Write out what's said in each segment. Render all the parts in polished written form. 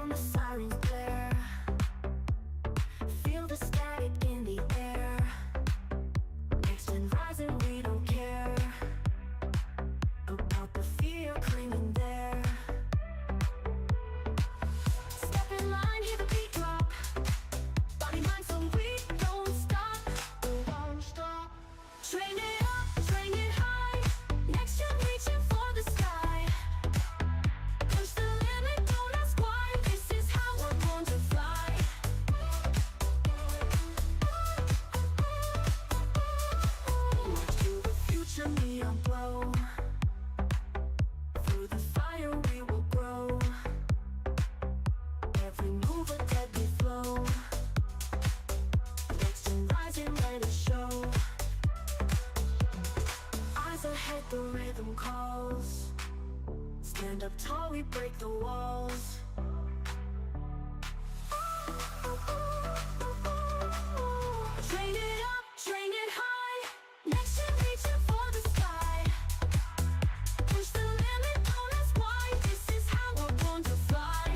down, the sirens blare. Feel the static in the air. Next gen rising, we don't care about the fear clinging there. Step in line, hear the beat drop. Body, mind, so we don't stop. We won't stop. Train it up, train it high. Next gen reaching for the sky. Push the limit, don't ask why. This is how we're born to fly. March to the future, neon glow. Through the fire we will grow. Every move a deadly flow. Next gen rising, let it show. Eyes ahead, the rhythm calls. Stand up tall, we break the walls. Train it up, train it high. Next gen reaching for the sky. Push the limit, don't ask why. This is how we're born to fly.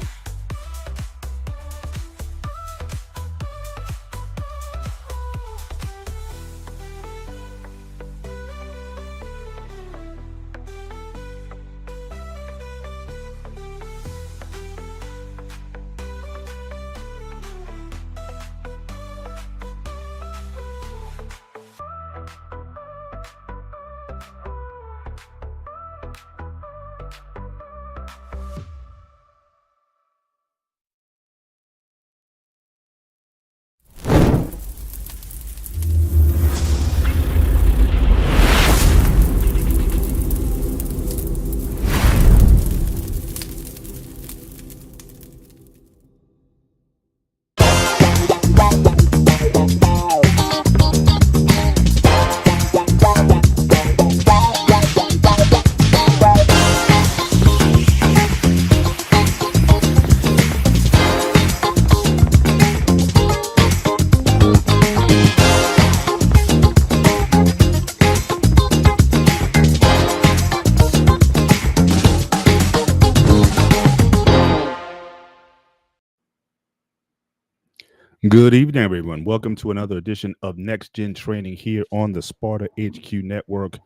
Good evening, everyone. Welcome to another edition of Next Gen Training here on the Sparta HQ Network.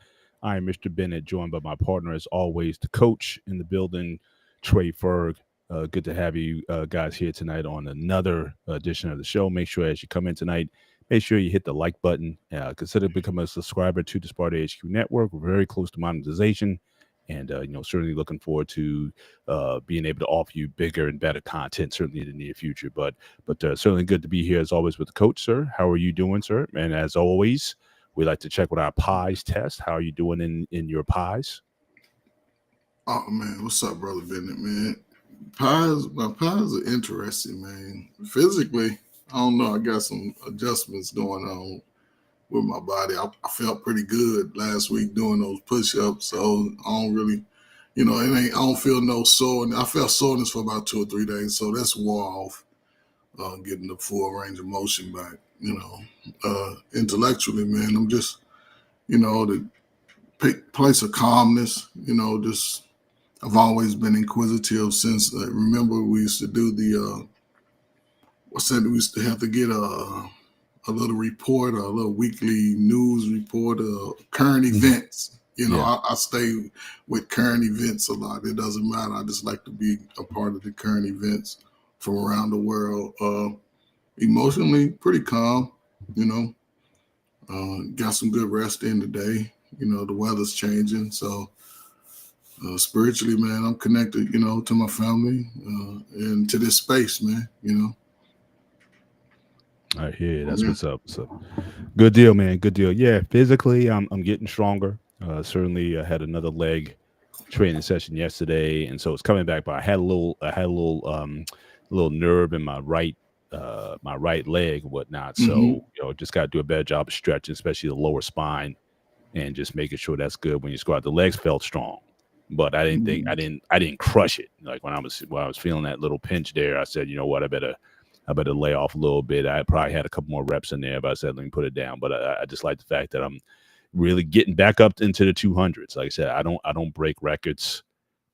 I am Mr. Bennett, joined by my partner, as always, the coach in the building, Trey Ferg. Good to have you guys here tonight on another edition of the show. Make sure as you come in tonight, make sure you hit the like button. Consider becoming a subscriber to the Sparta HQ Network. We're very close to monetization. And, certainly looking forward to being able to offer you bigger and better content, certainly in the near future. But certainly good to be here, as always, with the coach, sir. How are you doing, sir? And as always, we like to check with our pies test. How are you doing in your pies? Oh man, what's up, brother Bennett, man? My pies are interesting, man. Physically, I don't know. I got some adjustments going on with my body. I felt pretty good last week doing those push-ups, so I don't really, I don't feel no soreness. I felt soreness for about 2 or 3 days, so that's wore off. Getting the full range of motion back. Intellectually, man, I'm just, the place of calmness. Just I've always been inquisitive since. Remember, we used to do the we used to have to get a little report, a little weekly news report of current events. I stay with current events a lot. It doesn't matter. I just like to be a part of the current events from around the world. Emotionally, pretty calm. Got some good rest in today. The weather's changing, so spiritually, man, I'm connected. To my family and to this space, man. I hear that's what's up. So good deal, man. Good deal. Yeah, physically, I'm getting stronger. Certainly, I had another leg training session yesterday, and so it's coming back. But I had a little nerve in my right leg and whatnot. So just got to do a better job of stretching, especially the lower spine, and just making sure that's good when you squat. The legs felt strong, but I didn't think I didn't crush it. Like when I was feeling that little pinch there, I said, you know what, I better lay off a little bit. I probably had a couple more reps in there, but I said, let me put it down. But I just like the fact that I'm really getting back up into the 200s. Like I said, I don't break records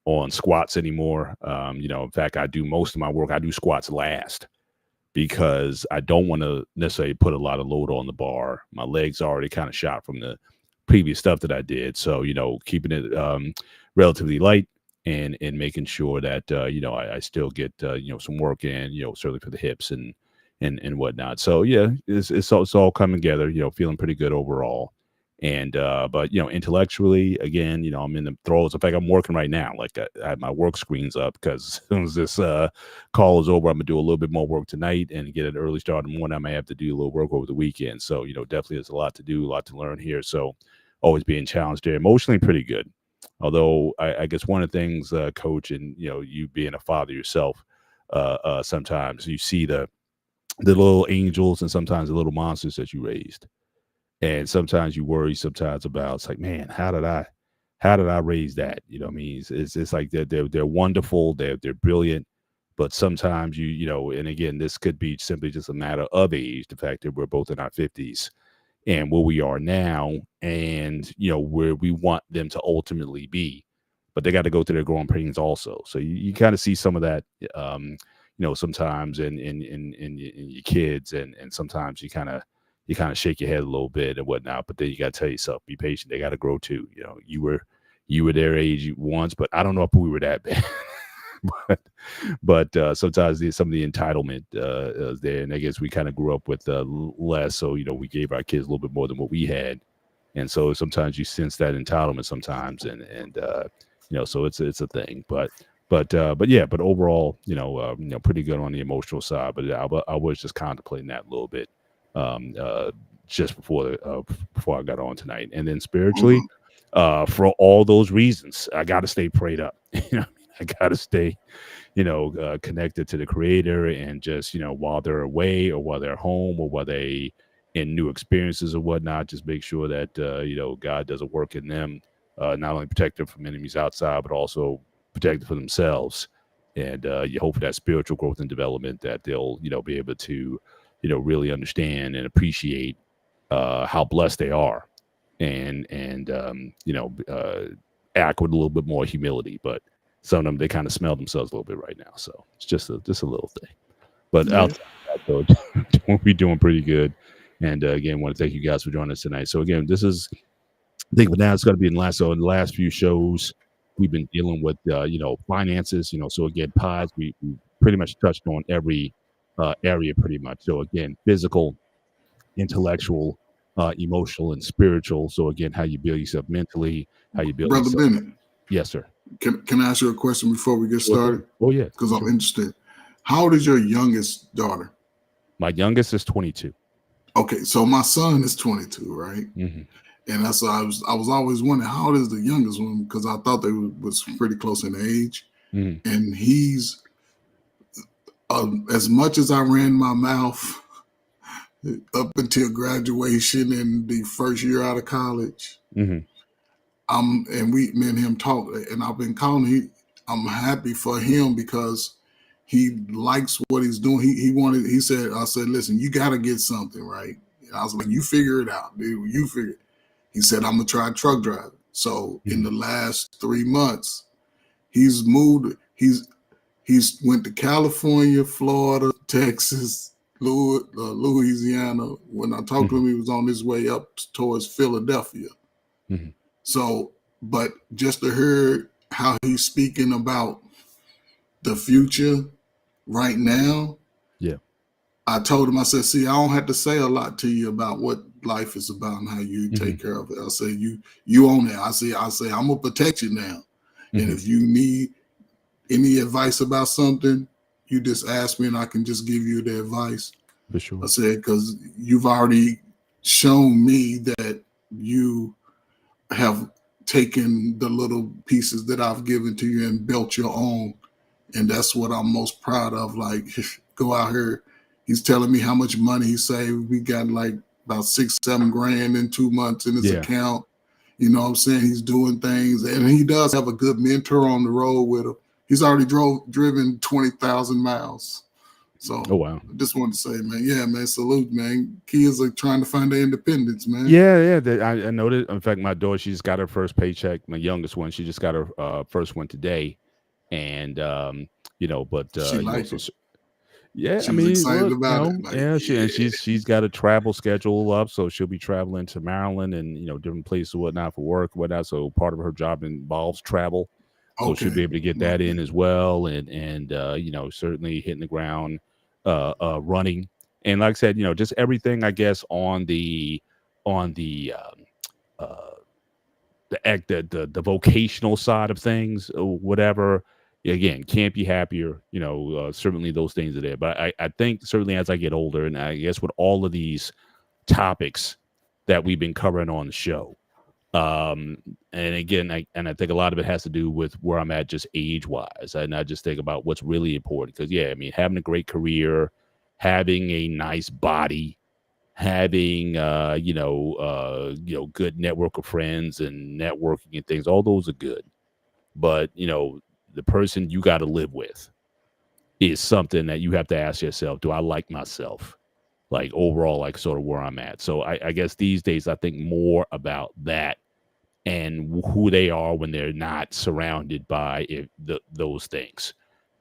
on squats anymore. In fact, I do most of my work. I do squats last because I don't want to necessarily put a lot of load on the bar. My legs are already kind of shot from the previous stuff that I did. So, keeping it relatively light and making sure that, I still get, some work in, certainly for the hips and whatnot. So, yeah, it's all coming together, feeling pretty good overall. And, but, intellectually, again, I'm in the throes. In fact, I'm working right now. Like I have my work screens up because as soon as this call is over, I'm going to do a little bit more work tonight and get an early start in the morning. I may have to do a little work over the weekend. So, definitely there's a lot to do, a lot to learn here. So always being challenged there, emotionally pretty good. Although I guess one of the things, Coach, and, you being a father yourself, sometimes you see the little angels and sometimes the little monsters that you raised. And sometimes you worry sometimes about, it's like, man, how did I raise that? You know what I mean? It's like they're wonderful, they're brilliant, but sometimes and again, this could be simply just a matter of age, the fact that we're both in our 50s and where we are now and where we want them to ultimately be. But they got to go through their growing pains also. So you kind of see some of that sometimes in your kids, and sometimes you kind of shake your head a little bit and whatnot, but then you got to tell yourself, be patient. They got to grow too. You were their age once, but I don't know if we were that bad. but sometimes there's some of the entitlement is there, and I guess we kind of grew up with less, so we gave our kids a little bit more than what we had, and so sometimes you sense that entitlement sometimes, and so it's a thing, but overall, pretty good on the emotional side. But I was just contemplating that a little bit. Just before I got on tonight, and then spiritually, for all those reasons, I got to stay prayed up. I got to stay, connected to the Creator, and just while they're away or while they're home or while they in new experiences or whatnot, just make sure that God does a work in them, not only protect them from enemies outside, but also protect them for themselves. And you hope for that spiritual growth and development, that they'll be able to really understand and appreciate how blessed they are, and act with a little bit more humility. But some of them, they kind of smell themselves a little bit right now. So it's just a little thing. But outside of that, though, we'll be doing pretty good. And again, want to thank you guys for joining us tonight. So again, this is, I think, but now it's going to be in the last few shows we've been dealing with, finances. So again, pods, we pretty much touched on every area pretty much. So again, physical, intellectual, emotional, and spiritual. So again, how you build yourself mentally, how you build Brother yourself. Bennett. Yes, sir. Can I ask you a question before we get started? Oh yeah, Because I'm interested. How old is your youngest daughter? My youngest is 22. Okay, so my son is 22, right? Mm-hmm. And that's I was always wondering, how old is the youngest one? Because I thought they was pretty close in age. Mm-hmm. And he's as much as I ran my mouth up until graduation and the first year out of college. Mm-hmm. Me and him talk, and I've been calling. I'm happy for him because he likes what he's doing. He said, listen, you got to get something, right? And I was like, you figure it out, dude. You figure it. He said, I'm gonna try truck driving. So in the last 3 months, he's moved. He's went to California, Florida, Texas, Louisiana. When I talked to him, he was on his way up towards Philadelphia. Mm-hmm. So, but just to hear how he's speaking about the future right now, yeah, I told him, I said, see, I don't have to say a lot to you about what life is about and how you take care of it. I say, you own it. I say, I'm gonna protect you now. And if you need any advice about something, you just ask me and I can just give you the advice. For sure. I said, because you've already shown me that you have taken the little pieces that I've given to you and built your own. And that's what I'm most proud of. Like, go out here. He's telling me how much money he saved. We got like about $6-7 grand in 2 months in his account. You know what I'm saying? He's doing things, and he does have a good mentor on the road with him. He's already driven 20,000 miles. So, oh wow! I just wanted to say, man, yeah, man, salute, man. Kids are trying to find their independence, man. Yeah. I noticed. In fact, my daughter, she just got her first paycheck. My youngest one, she just got her first one today. and but She liked so it. yeah, I She was mean, excited look, about it. Like, yeah, yeah, she's got a travel schedule up, so she'll be traveling to Maryland and different places and whatnot for work, whatnot. So part of her job involves travel, so she'll okay, be able to get that in okay. as well, and certainly hitting the ground, running, and like I said, just everything I guess on the uh, the vocational side of things or whatever. Again, can't be happier. Certainly those things are there, but I think certainly as I get older, and I guess with all of these topics that we've been covering on the show, and again, I think a lot of it has to do with where I'm at just age wise, and I just think about what's really important because yeah, I mean having a great career, having a nice body, having good network of friends and networking and things, all those are good, but the person you got to live with is something that you have to ask yourself, do I like myself, like overall, like sort of where I'm at. So I guess these days I think more about that and who they are when they're not surrounded by those things.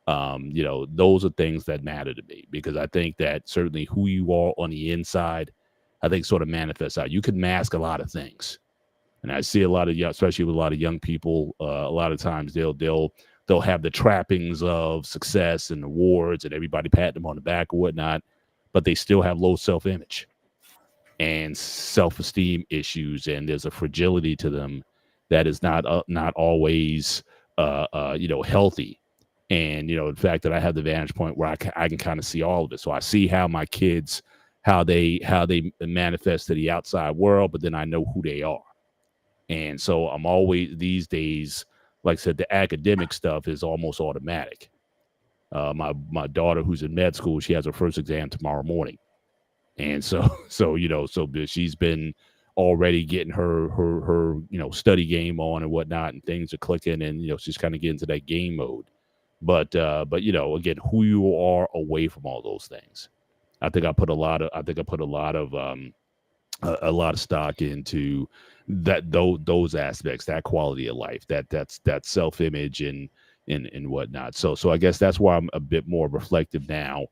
Those are things that matter to me because I think that certainly who you are on the inside, I think sort of manifests out. You can mask a lot of things, and I see a lot of especially with a lot of young people. A lot of times they'll have the trappings of success and awards and everybody patting them on the back or whatnot, but they still have low self image and self esteem issues, and there's a fragility to them that is not always healthy. And the fact that I have the vantage point where I can kind of see all of it, so I see how my kids how they manifest to the outside world, but then I know who they are, and so I'm always these days, like I said, the academic stuff is almost automatic. My daughter, who's in med school, she has her first exam tomorrow morning, and so she's been already getting her study game on and whatnot, and things are clicking, and she's kind of getting to that game mode. But again, who you are away from all those things. I put a lot of stock into those aspects, that quality of life, that self image and whatnot. So I guess that's why I'm a bit more reflective now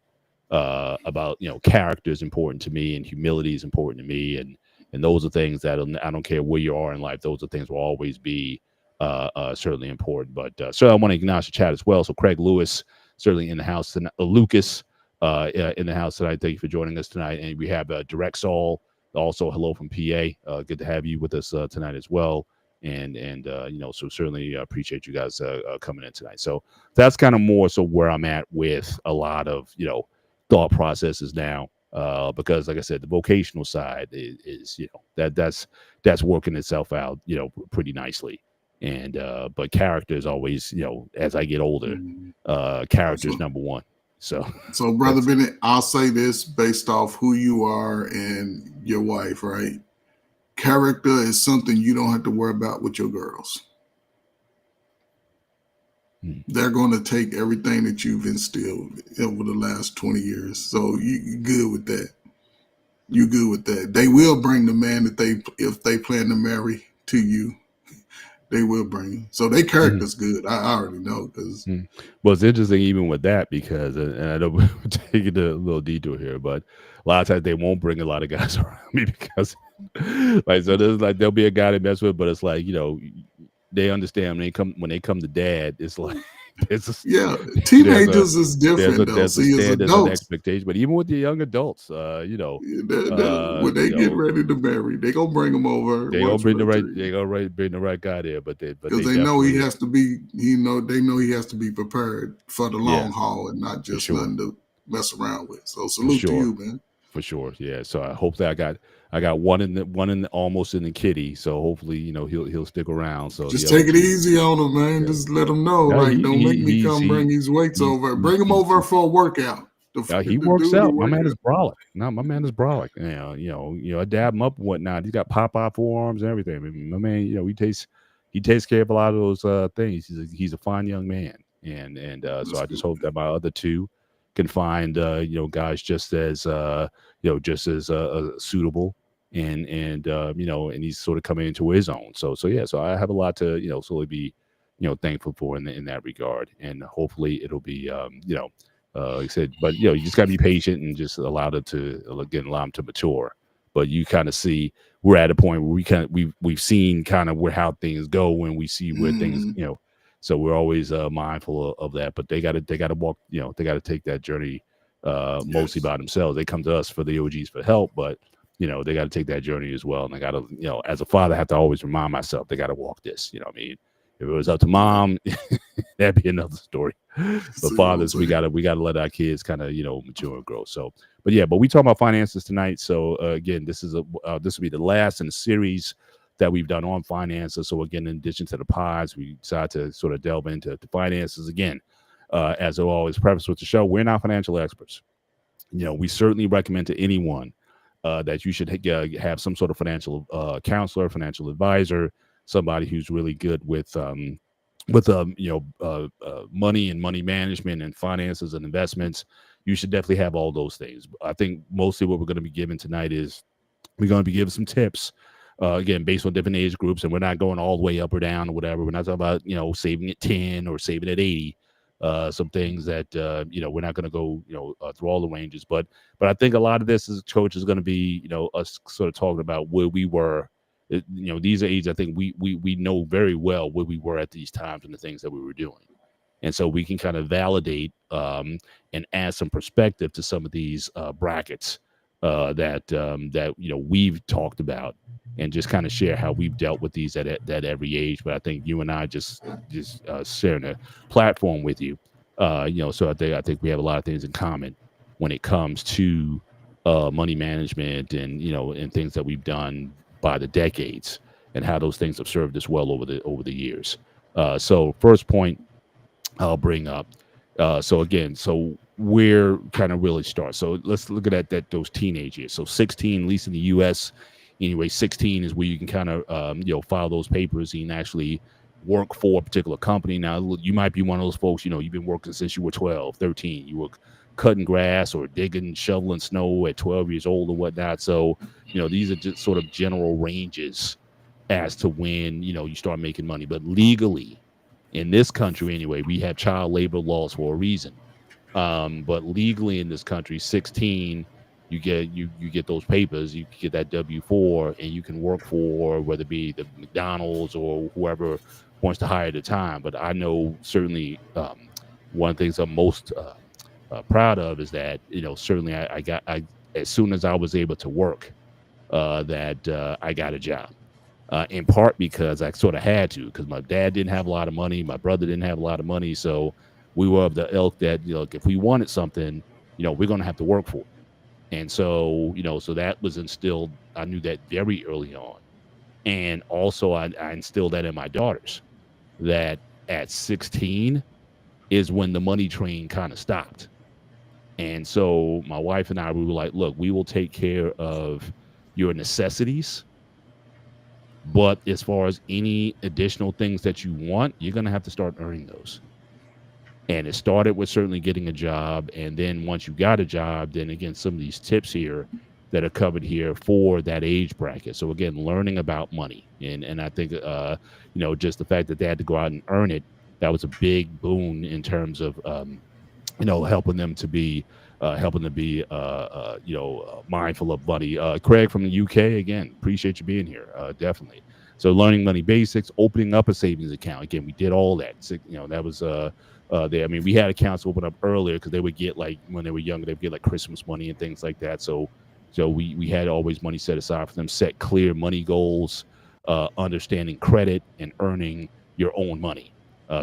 about character is important to me and humility is important to me, and those are things that I don't care where you are in life, those are things will always be certainly important. But so I want to acknowledge the chat as well. So Craig Lewis certainly in the house tonight, Lucas in the house tonight. Thank you for joining us tonight. And we have Direct Saul, also hello from PA. Good to have you with us tonight as well. And so certainly appreciate you guys coming in tonight. So that's kind of more so where I'm at with a lot of thought processes now, because like I said, the vocational side is that's working itself out pretty nicely, and but character is always as I get older, Mhm. character is So, number one. So so, Brother that's Bennett, I'll say this based off who you are and your wife, right? Character is something you don't have to worry about with your girls. They're going to take everything that you've instilled over the last 20 years. So you good with that. You good with that. They will bring the man that if they plan to marry to you, they will bring him. So their Mhm. character's good. I already know because Well, it's interesting even with that because, and I know we're taking a little detour here, but a lot of times they won't bring a lot of guys around me because, like, so there's like there'll be a guy to mess with, but it's like they understand when they come to dad, it's like there's a yeah, there's a teenagers is different though. there's a See, as standard, there's an adults, expectation, but even with the young adults, when they get ready to marry, they gonna bring him over and they gonna watch bring the right three bring the right guy there, but because they they know he definitely has to be. They know he has to be prepared for the yeah, long haul and not for just sure, nothing to mess around with. So for salute to sure. you, man. For sure, yeah. So I hope that I got one in almost in the kitty. So hopefully, he'll stick around. So the Just other take it two, easy on him, man. yeah, Just let him know, yeah. like, don't make me come bring these weights He's over. Bring him over for a workout. he To works do the out. My man is workout. brolic. No, my man is brolic. I dab him up and whatnot. He's got Popeye forearms and everything. I mean, my man, he takes care of a lot of those things. He's a fine young man, and so That's I just good. hope that my other two can find guys just as suitable and and he's sort of coming into his own. So yeah, so I have a lot to slowly be thankful for in that regard. And hopefully it'll be, like I said, but you just gotta be patient and just allow it to allow them to mature. But you kind of see we're at a point where we've seen kind of where how things go when we see where things, Mhm. so we're always mindful of that. But they gotta walk, they gotta take that journey mostly Yes. by themselves. They come to us for the OGs for help, but they got to take that journey as well. And I got to, as a father, I have to always remind myself they got to walk this. You know what I mean? If it was up to Yeah. mom, that'd be another story. But See what I'm fathers, we saying? gotta let our kids kind of mature and grow. So, but we talk about finances tonight. So again, this will be the last in the series that we've done on finances. So again, in addition to the pods, we decided to sort of delve into the finances again. As I always preface with the show, we're not financial experts. We certainly recommend to anyone that you should have some sort of financial counselor, financial advisor, somebody who's really good with money and money management and finances and investments. You should definitely have all those things. I think mostly what we're going to be giving tonight is we're going to be giving some tips. Again, based on different age groups, and we're not going all the way up or down or whatever. We're not talking about saving at 10 or saving at 80. Some things that we're not going to go through all the ranges, but I think a lot of this as a coach is going to be us sort of talking about where we were. These are ages I think we know very well where we were at these times and the things that we were doing, and so we can kind of validate and add some perspective to some of these brackets that we've talked about, and just kind of share how we've dealt with these at every age. But I think you and I just sharing a platform with you, so I think we have a lot of things in common when it comes to money management and things that we've done by the decades and how those things have served us well over the years. So first point I'll bring up. So where kind of really start. So let's look at that those teenage years. So 16, at least in the U.S. Anyway, 16 is where you can kind of file those papers and actually work for a particular company. Now you might be one of those folks. You've been working since you were 12, 13. You were cutting grass or digging, shoveling snow at 12 years old or whatnot. So these are just sort of general ranges as to when you start making money, but legally in this country anyway, we have child labor laws for a reason. But legally in this country, 16, you get those papers, you get that W-4, and you can work for whether it be the McDonald's or whoever wants to hire at the time. But I know certainly one of the things I'm most proud of is that certainly I as soon as I was able to work, that I got a job. In part because I sort of had to, because my dad didn't have a lot of money, my brother didn't have a lot of money, so we were of the ilk that if we wanted something, we're going to have to work for it. And so that was instilled. I knew that very early on, and also I instilled that in my daughters, that at 16 is when the money train kind of stopped. And so my wife and I, we were like, look, we will take care of your necessities, but as far as any additional things that you want, you're going to have to start earning those. And it started with certainly getting a job. And then once you got a job, then again, some of these tips here that are covered here for that age bracket. So again, learning about money. And I think, just the fact that they had to go out and earn it, that was a big boon in terms of, helping them to be mindful of money. Craig from the UK, again, appreciate you being here. Definitely. So learning money basics, opening up a savings account. Again, we did all that. So, that was there. I mean, we had accounts open up earlier because they would get, like, when they were younger, they'd get like Christmas money and things like that. So we had always money set aside for them. Set clear money goals, understanding credit, and earning your own money.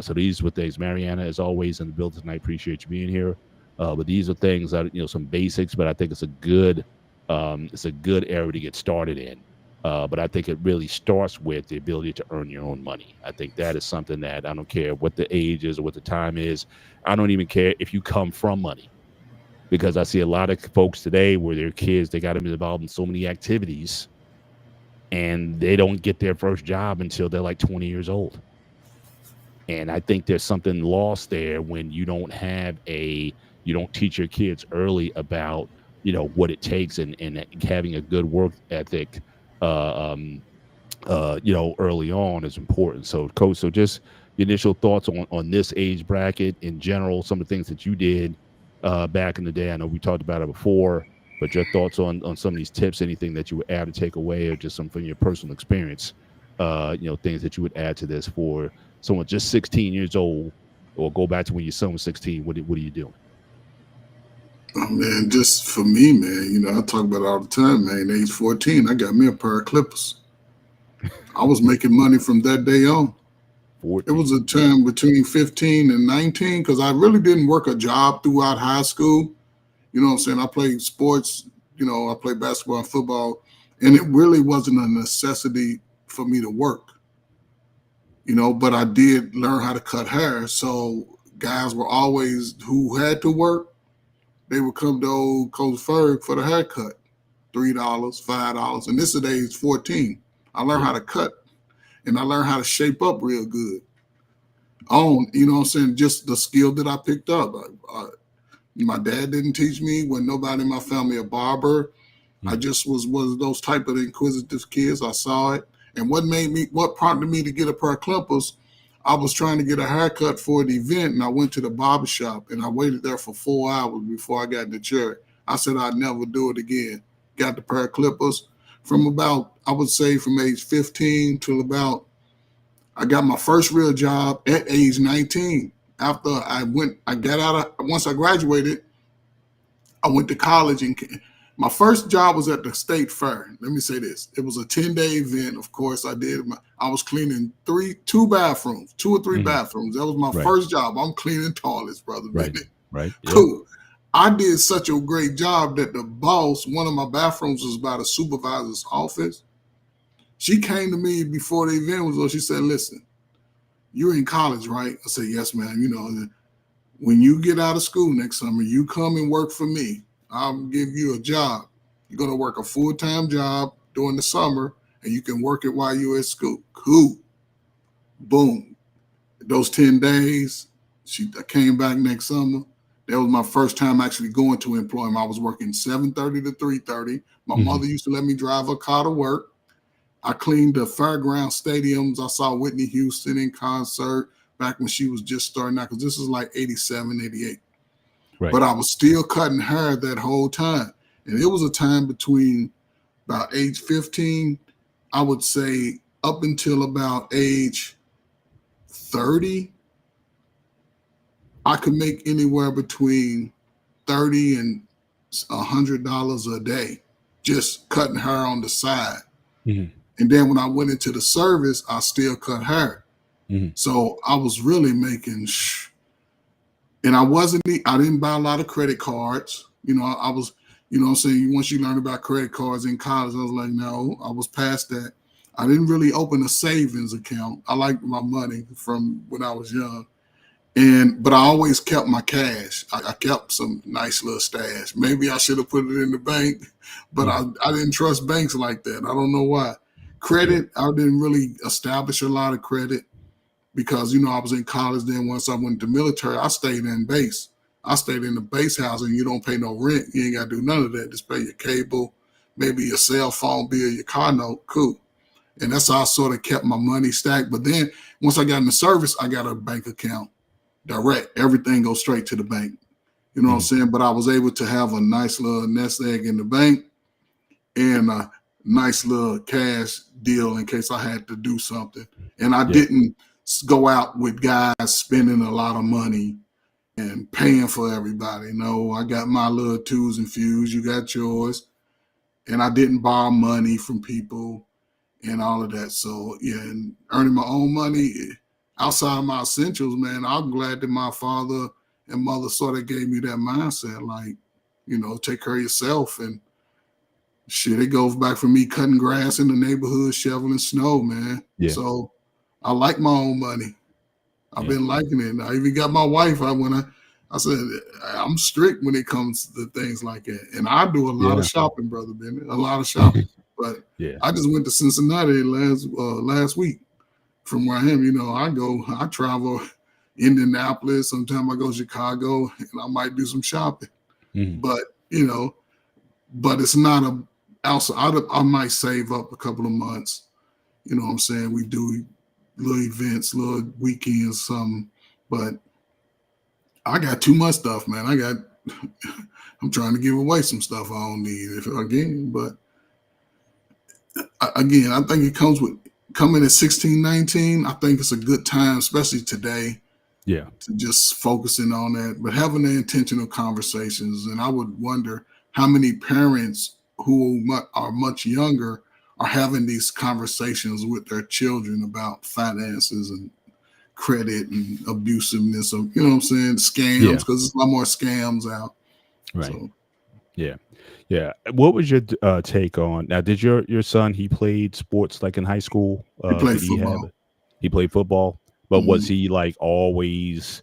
So these were things. Mariana, as always, in the building tonight. Appreciate you being here. But these are things that some basics. But I think it's a good area to get started in. But I think it really starts with the ability to earn your own money. I think that is something that I don't care what the age is or what the time is. I don't even care if you come from money, because I see a lot of folks today where their kids, they got them involved in so many activities, and they don't get their first job until they're like 20 years old. And I think there's something lost there when you don't teach your kids early about, what it takes and having a good work ethic, early on is important. So, coach, so just your initial thoughts on this age bracket in general, some of the things that you did back in the day. I know we talked about it before, but your thoughts on some of these tips, anything that you would add to take away, or just some from your personal experience, things that you would add to this for someone just 16 years old, or go back to when your son was 16. What are you doing? Oh, man, just for me, man, I talk about it all the time, man. Age 14, I got me a pair of Clippers. I was making money from that day on. 14. It was a time between 15 and 19 because I really didn't work a job throughout high school. You know what I'm saying? I played sports, I played basketball and football, and it really wasn't a necessity for me to work, but I did learn how to cut hair. So guys were always, who had to work, they would come to old Coach Ferg for the haircut, $3, $5. And this is age 14. I learned how to cut, and I learned how to shape up real good. You know what I'm saying? Just the skill that I picked up. My dad didn't teach me. When nobody in my family a barber. I just was one of those type of inquisitive kids. I saw it. And what prompted me to get a pair of Clippers, I was trying to get a haircut for an event, and I went to the barber shop, and I waited there for 4 hours before I got in the chair. I said I'd never do it again. Got the pair of Clippers from about, I would say from age 15 till about, I got my first real job at age 19. After once I graduated, I went to college, and my first job was at the state fair. Let me say this. It was a 10-day event. Of course, I was cleaning two bathrooms, 2 or 3 bathrooms. That was my first job. I'm cleaning toilets, brother. Right. Right. Cool. I did such a great job that the boss, one of my bathrooms was by the supervisor's office. She came to me before the event was over. She said, listen, you're in college, right? I said, yes, ma'am. When you get out of school next summer, you come and work for me. I'll give you a job. You're going to work a full-time job during the summer, and you can work it while you're at school. Cool. Boom. Those 10 days, I came back next summer. That was my first time actually going to employment. I was working 7:30 to 3:30. My mother used to let me drive a car to work. I cleaned the fairground stadiums. I saw Whitney Houston in concert back when she was just starting out, because this is like 87, 88. Right. But I was still cutting hair that whole time. And it was a time between about age 15, I would say up until about age 30, I could make anywhere between $30 and $100 a day just cutting hair on the side. And then when I went into the service, I still cut hair. So I was really making and I didn't buy a lot of credit cards. I was, what I'm saying, once you learn about credit cards in college, I was like, no, I was past that. I didn't really open a savings account. I liked my money from when I was young. But I always kept my cash. I kept some nice little stash. Maybe I should have put it in the bank, but I didn't trust banks like that. I don't know why. Credit, I didn't really establish a lot of credit because, I was in college. Then once I went to military, I stayed in base. I stayed in the base house, and you don't pay no rent. You ain't got to do none of that. Just pay your cable, maybe your cell phone bill, your car note. Cool. And that's how I sort of kept my money stacked. But then once I got in the service, I got a bank account. Direct. Everything goes straight to the bank. You know what I'm saying? But I was able to have a nice little nest egg in the bank and a nice little cash deal in case I had to do something. And I didn't go out with guys spending a lot of money and paying for everybody. No, I got my little twos and fews. You got yours. And I didn't borrow money from people and all of that. So, and earning my own money outside of my essentials, man, I'm glad that my father and mother sort of gave me that mindset, like, take care of yourself. And shit, it goes back from me cutting grass in the neighborhood, shoveling snow, man. Yeah. So I like my own money. I've been liking it. I even got my wife. I said, I'm strict when it comes to things like that. And I do a lot of shopping, Brother Bennett, a lot of shopping. But I just went to Cincinnati last week. From where I am, I travel Indianapolis. Sometimes I go to Chicago, and I might do some shopping. But, but it's not also I might save up a couple of months You know what I'm saying? We do little events, little weekends, something. But I got too much stuff, man. I'm trying to give away some stuff I don't need but again, I think it comes with coming at 16, 19. I think it's a good time, especially today, Yeah. to just focusing on that, but having the intentional conversations. And I would wonder how many parents who are much younger are having these conversations with their children about finances and credit and abusiveness of, you know what I'm saying, scams, Yeah. because there's a lot more scams out. Right. So Yeah. Yeah. What was your take on now? Did your son, he played sports like in high school? he played Did he have football. it? He played football, but was Mhm. he like always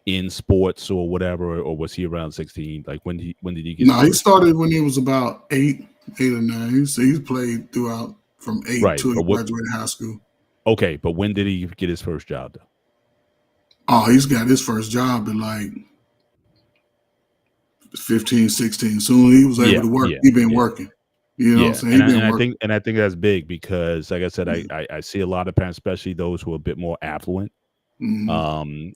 in sports or whatever, or was he around 16? Like when did he get his No, he first job? started when he was about 8 or 9. He's played throughout from 8 Right. till he But what graduated high school. okay, but when did he get his first job though? Oh, he's got his first job at like 15, 16. Soon he was able Yeah, to work. yeah, He been yeah. working. You know what I'm Yeah, saying? He been and working. I think that's big because, like I said, Mhm. I see a lot of parents, especially those who are a bit more affluent, Mhm. um,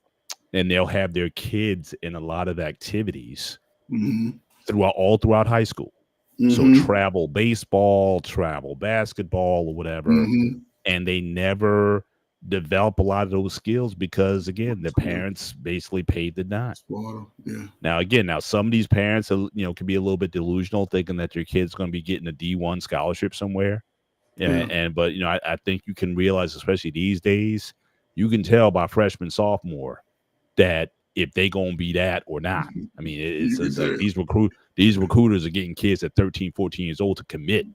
and they'll have their kids in a lot of activities Mhm. throughout high school. So Mhm. travel baseball, travel basketball, or whatever, Mhm. and they never develop a lot of those skills because, again, their Yeah. parents basically paid the dime. Water. Yeah. Now some of these parents, can be a little bit delusional, thinking that their kid's going to be getting a D1 scholarship somewhere. Yeah. But I think you can realize, especially these days, you can tell by freshman, sophomore that if they gonna be that or not. I mean, You can it's like tell. these recruiters are getting kids at 13, 14 years old to commit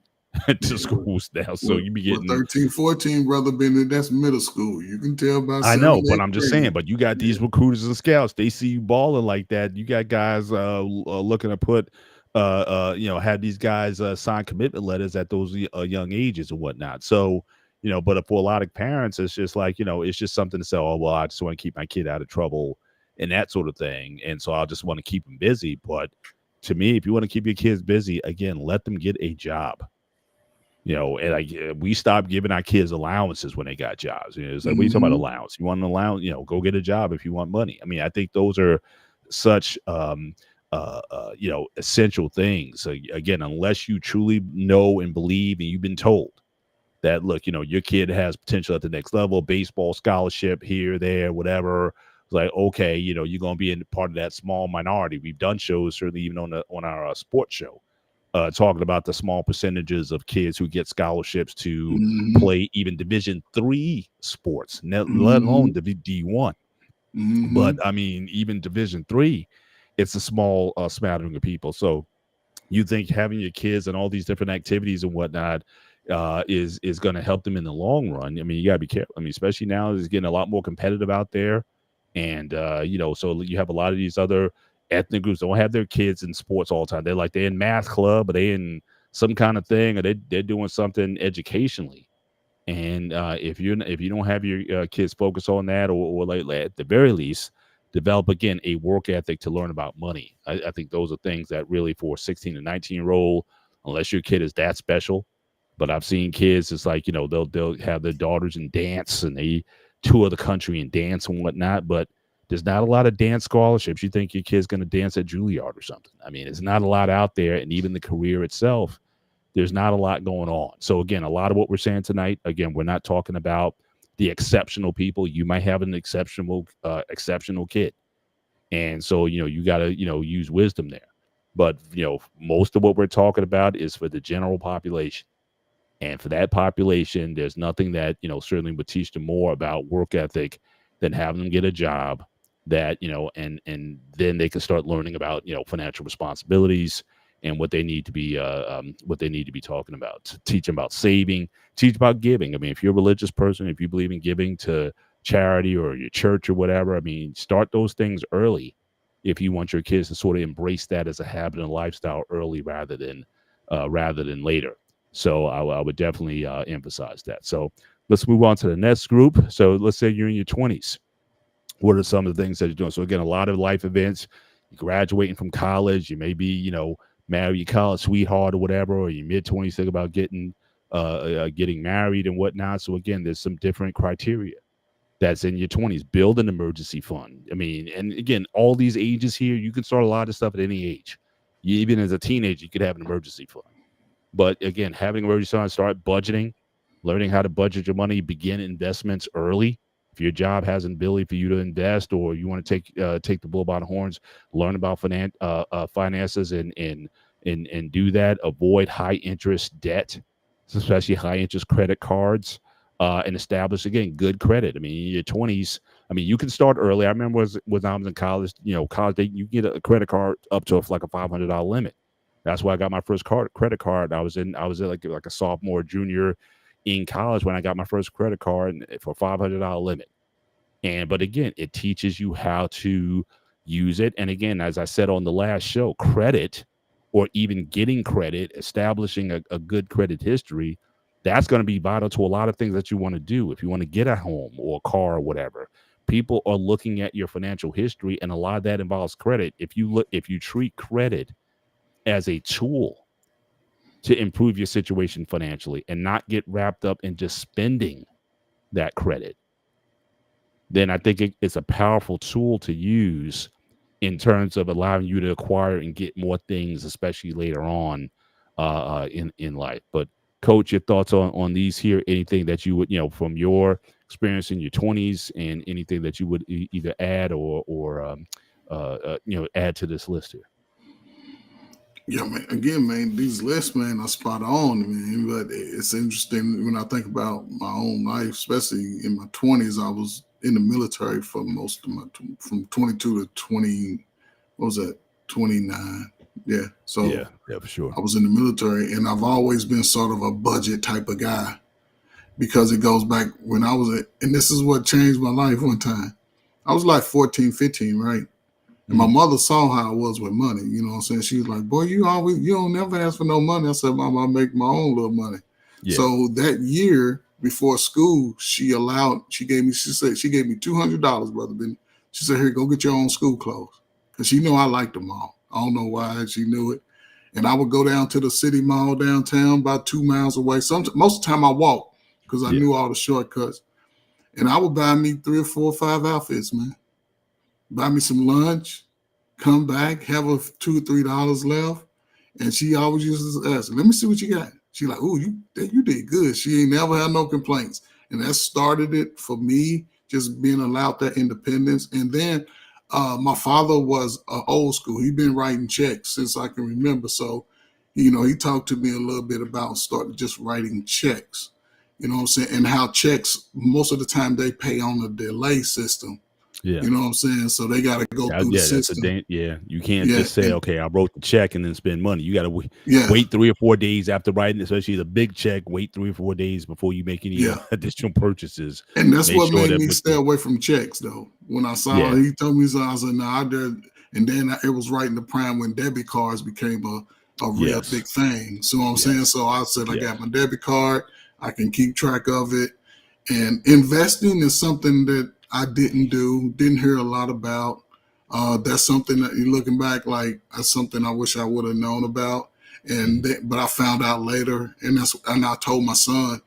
to Yeah. schools now. So What, you be what getting 13, 14, brother Bennett, that's middle school. You can tell by I 7, know, but 8 I'm just saying, grade. but you got Yeah. these recruiters and scouts, they see you balling like that. You got guys looking to put have these guys sign commitment letters at those young ages and whatnot. So, but for a lot of parents, it's just like, it's just something to say, oh, well, I just want to keep my kid out of trouble and that sort of thing. And so I'll just want to keep them busy. But to me, if you want to keep your kids busy, again, let them get a job. And we stopped giving our kids allowances when they got jobs. It's like, what are you talking about Mhm. allowance? You want an allowance? Go get a job if you want money. I mean, I think those are such essential things. So again, unless you truly know and believe, and you've been told that, look, your kid has potential at the next level, baseball scholarship here, there, whatever. It's like, okay, you're going to be in part of that small minority. We've done shows, certainly even on our sports show, talking about the small percentages of kids who get scholarships to Mhm. play even Division III sports, let alone Mhm. D1. But Mhm. I mean, even Division III, it's a small smattering of people. So you think having your kids and all these different activities and whatnot is going to help them in the long run? I mean, you got to be careful. I mean, especially now, it's getting a lot more competitive out there, and so you have a lot of these other ethnic groups don't have their kids in sports all the time. They're in math club, or they in some kind of thing, or they're doing something educationally. And if you don't have your kids focus on that, or like at the very least develop again a work ethic to learn about money, I think those are things that really, for 16 and 19-year-old, unless your kid is that special. But I've seen kids, it's like, they'll have their daughters in dance, and they tour the country and dance and whatnot, but there's not a lot of dance scholarships. You think your kid's going to dance at Juilliard or something? I mean, it's not a lot out there, and even the career itself, there's not a lot going on. So again, a lot of what we're saying tonight, again, we're not talking about the exceptional people. You might have an exceptional kid, and so you got to use wisdom there. But most of what we're talking about is for the general population, and for that population, there's nothing that certainly would teach them more about work ethic than having them get a job that and then they can start learning about financial responsibilities and what they need to be talking about. Teach them about saving, teach about giving. I mean, if you're a religious person, if you believe in giving to charity or your church or whatever, I mean, start those things early if you want your kids to sort of embrace that as a habit and lifestyle early rather than later. So I would definitely emphasize that. So let's move on to the next group. So let's say you're in your 20s. What are some of the things that you're doing? So again, a lot of life events. You're graduating from college. You may be, marry your college sweetheart or whatever, or your mid-20s, think about getting getting married and whatnot. So again, there's some different criteria that's in your 20s. Build an emergency fund. I mean, and again, all these ages here, you can start a lot of stuff at any age. Even as a teenager, you could have an emergency fund. But again, having an emergency fund, start budgeting, learning how to budget your money, begin investments early. If your job has an ability for you to invest, or you want to take the bull by the horns, learn about finances and do that. Avoid high interest debt, especially high interest credit cards. And establish again good credit. I mean, in your 20s, I mean, you can start early. I remember when I was in college, college, you get a credit card up to like a $500 limit. That's why I got my first credit card. I was like a sophomore, junior in college when I got my first credit card for $500 limit. But again, it teaches you how to use it. And again, as I said on the last show, credit, or even getting credit, establishing a good credit history, that's going to be vital to a lot of things that you want to do. If you want to get a home or a car or whatever, people are looking at your financial history, and a lot of that involves credit. If you treat credit as a tool to improve your situation financially and not get wrapped up in just spending that credit, then I think it's a powerful tool to use in terms of allowing you to acquire and get more things, especially later on in life. But Coach, your thoughts on these here? Anything that you would, from your experience in your 20s, and anything that you would either add or add to this list here? Yeah, man. Again, man, these lists, man, are spot on, man. But it's interesting when I think about my own life, especially in my 20s. I was in the military for most of from 22 to 20. What was that? 29. Yeah. So yeah, for sure. I was in the military, and I've always been sort of a budget type of guy, because it goes back when I was and this is what changed my life one time. I was like 14, 15, right? And my mother saw how I was with money. You know what I'm saying? She was like, boy, you don't never ask for no money. I said, Mom, I make my own little money. Yeah. So that year before school, she gave me $200, Brother Benny. She said, here, go get your own school clothes. Because she knew I liked them all. I don't know why, she knew it. And I would go down to the city mall downtown, about 2 miles away. Most of the time I walked, because I knew all the shortcuts. And I would buy me 3 or 4 or 5 outfits, man. Buy me some lunch, come back, have $2 or $3 left. And she always used to ask, let me see what you got. She like, oh, you did good. She ain't never had no complaints. And that started it for me, just being allowed that independence. And then my father was old school. He'd been writing checks since I can remember. So, he talked to me a little bit about starting just writing checks, you know what I'm saying? And how checks, most of the time they pay on a delay system. Yeah. You know what I'm saying? So they got to go through the system. You can't just say, okay, I wrote the check and then spend money. You got to wait 3 or 4 days after writing, especially the big check. Wait 3 or 4 days before you make any additional purchases. And that's what made me stay away from checks, though. When I saw it, he told me so. I said, no, I did. And then it was right in the prime when debit cards became a real big thing. So I'm saying, so I said, I got my debit card. I can keep track of it. And investing is something that I didn't hear a lot about. That's something that you're looking back, like that's something I wish I would have known about. But I found out later, and I told my son,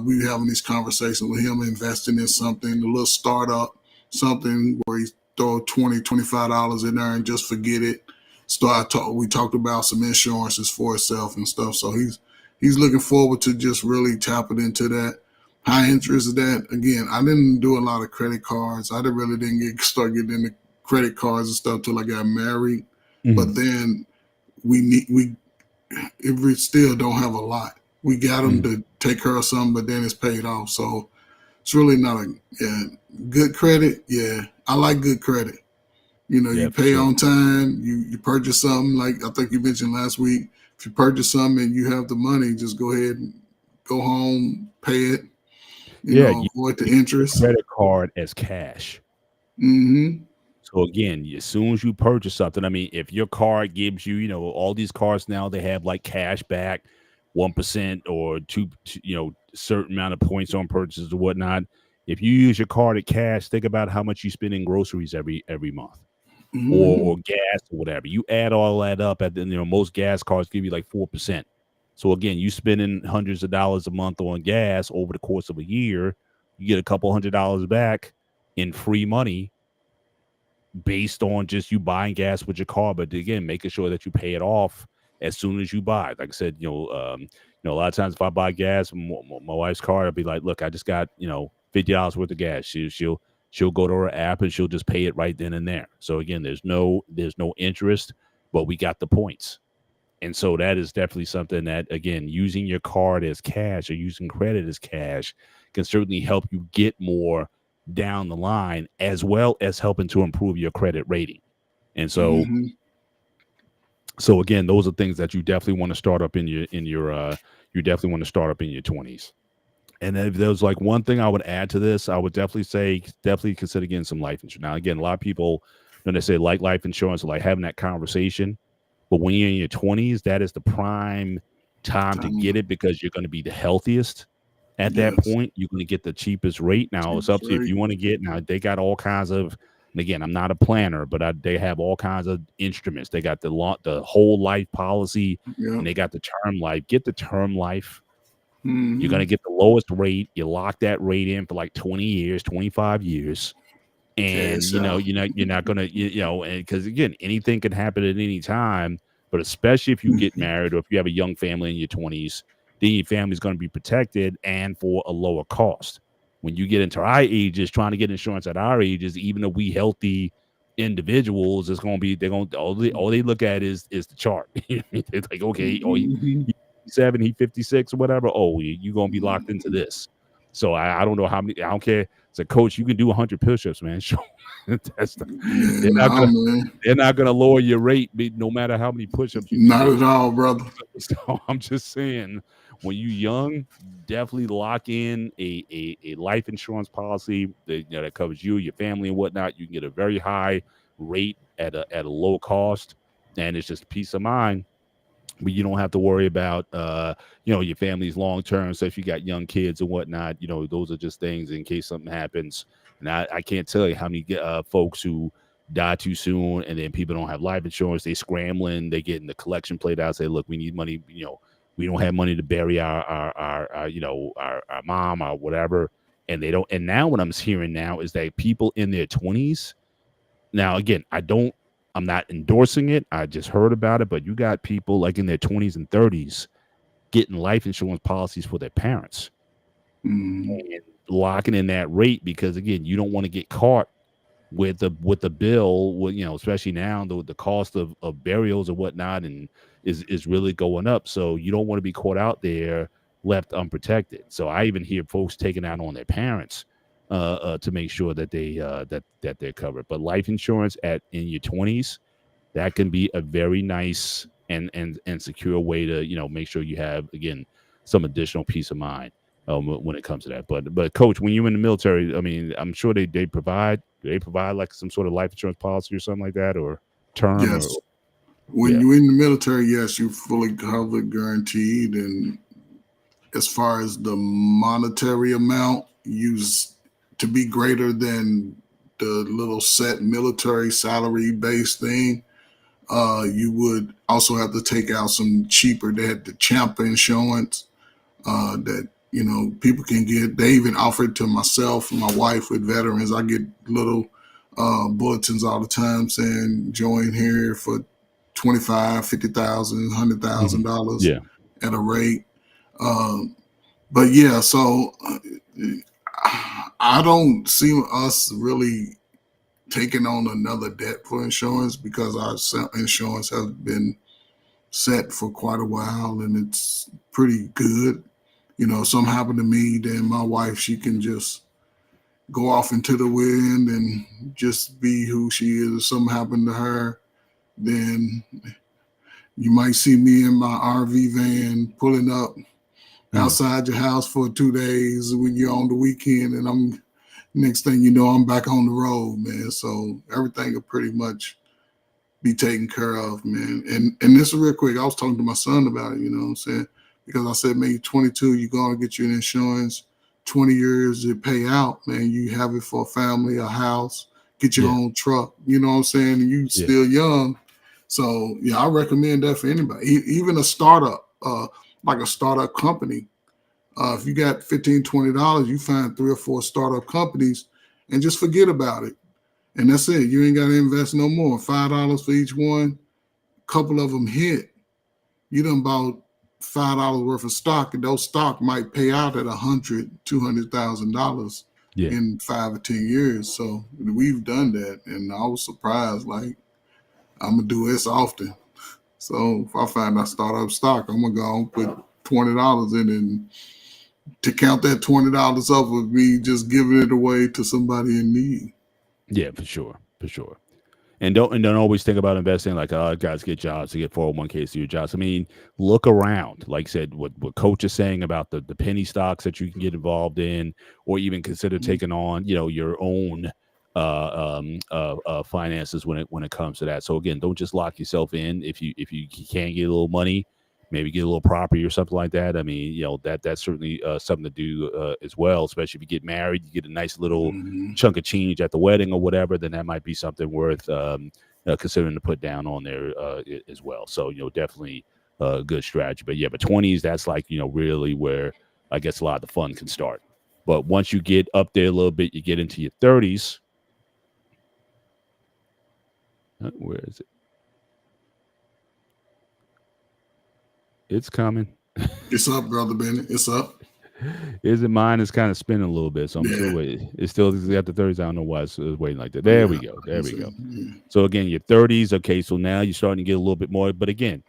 we were having these conversations with him, investing in something, a little startup, something where he throw $20, $25 in there and just forget it. We talked about some insurances for himself and stuff. So he's looking forward to just really tapping into that. High interest, that again, I didn't do a lot of credit cards. I didn't start getting into credit cards and stuff till I got married. Mm-hmm. But then we still don't have a lot. We got them to take care of something, but then it's paid off. So it's really not good credit. Yeah, I like good credit. You pay on time. You purchase something, like I think you mentioned last week. If you purchase something and you have the money, just go ahead and go home, pay it. Avoid the interest. Credit card as cash. Mm-hmm. So again, as soon as you purchase something, I mean, if your card gives you, all these cards now, they have like cash back, 1% or 2, certain amount of points on purchases or whatnot. If you use your card at cash, think about how much you spend in groceries every month, or gas or whatever. You add all that up, most gas cards give you like 4%. So again, you spending hundreds of dollars a month on gas over the course of a year, you get a couple $100 back in free money based on just you buying gas with your car. But again, making sure that you pay it off as soon as you buy. Like I said, a lot of times if I buy gas from my wife's car, I'll be like, look, I just got $50 worth of gas. She'll go to her app and she'll just pay it right then and there. So again, there's no interest, but we got the points. And so that is definitely something that, again, using your card as cash or using credit as cash can certainly help you get more down the line, as well as helping to improve your credit rating. And so, so again, those are things that you definitely want to start up in your 20s. And if there's like one thing I would add to this, I would definitely say, consider getting some life insurance. Now, again, a lot of people, when they say like life insurance, are like having that conversation. But when you're in your 20s, that is the prime time to get it, because you're going to be the healthiest at that point. You're going to get the cheapest rate. Now, it's up to you if you want to get. Now, they got all kinds of, and again, I'm not a planner, but they have all kinds of instruments. They got the whole life policy, and they got the term life. Get the term life. You're going to get the lowest rate. You lock that rate in for like 20 years, 25 years. And you're not gonna, and because again, anything can happen at any time. But especially if you get married or if you have a young family in your 20s, then your family's going to be protected and for a lower cost. When you get into our ages, trying to get insurance at our ages, even though we healthy individuals, it's going to be all they look at is the chart. It's like, okay, he's 57, he's 56 or whatever. Oh, you're going to be locked into this. So I don't know how many. I don't care. As a coach, you can do 100 push-ups, man. They're not gonna lower your rate, no matter how many push-ups you do. Not at all, brother. So I'm just saying, when you're young, definitely lock in a life insurance policy that covers you, your family, and whatnot. You can get a very high rate at a low cost, and it's just peace of mind. But you don't have to worry about your family's long term. So if you got young kids and whatnot, those are just things in case something happens. And I can't tell you how many folks who die too soon, and then people don't have life insurance. They scrambling, they getting the collection plate out, say, look, we need money. We don't have money to bury our mom or whatever. And they don't. And now what I'm hearing now is that people in their 20s. Now, again, I'm not endorsing it. I just heard about it, but you got people like in their 20s and 30s getting life insurance policies for their parents and locking in that rate, because again, you don't want to get caught with the bill, especially now the cost of burials and whatnot, and is really going up. So you don't want to be caught out there left unprotected. So I even hear folks taking out on their parents to make sure that they're covered. But life insurance in your 20s, that can be a very nice and secure way to make sure you have, again, some additional peace of mind when it comes to that. But Coach, when you're in the military, I mean, I'm sure they provide like some sort of life insurance policy or something like that, or term. Yes. When you're in the military, yes, you're fully covered, guaranteed, and as far as the monetary amount used to be greater than the little set military salary based thing, you would also have to take out some cheaper. They had the Champa insurance that people can get. They even offered to myself and my wife with veterans. I get little bulletins all the time saying join here for $25,000, $50,000, $100,000 at a rate. But yeah, so I don't see us really taking on another debt for insurance, because our insurance has been set for quite a while and it's pretty good. Something happened to me, then my wife, she can just go off into the wind and just be who she is. If something happened to her, then you might see me in my RV van pulling up outside your house for 2 days when you're on the weekend, and next thing you know, I'm back on the road, man. So everything will pretty much be taken care of, man. And this is real quick. I was talking to my son about it, you know what I'm saying? Because I said, maybe 22, you're going to get your insurance, 20 years to pay out, man. You have it for a family, a house, get your own truck, you know what I'm saying? And you still young. So, yeah, I recommend that for anybody, even a startup. like a startup company. If you got $15, $20, you find 3 or 4 startup companies and just forget about it. And that's it. You ain't got to invest no more. $5 for each one. A couple of them hit. You done bought $5 worth of stock, and those stock might pay out at $100,000, $200,000 Yeah. in 5 or 10 years. So we've done that, and I was surprised. Like, I'm gonna do this often. So if I find I start up stock, I'm gonna go and put $20 in, and to count that $20 up with me just giving it away to somebody in need. Yeah, for sure. And don't always think about investing like, oh, guys get jobs to get 401ks to your jobs. I mean, look around. Like I said, what Coach is saying about the penny stocks that you can get involved in, or even consider taking on, your own finances when it comes to that. So again, don't just lock yourself in. If you can get a little money, maybe get a little property or something like that. I mean, that's certainly something to do as well, especially if you get married, you get a nice little chunk of change at the wedding or whatever, then that might be something worth considering to put down on there as well. So, definitely a good strategy. But yeah, but 20s, that's like, really where I guess a lot of the fun can start. But once you get up there a little bit, you get into your 30s. Where is it? It's coming. It's up, Brother Bennett. It's up. Is it mine? Is kind of spinning a little bit, so I'm still waiting. It's still got the 30s. I don't know why it's waiting like that. There we go. There we go. Yeah. So again, your 30s. Okay, so now you're starting to get a little bit more. But again,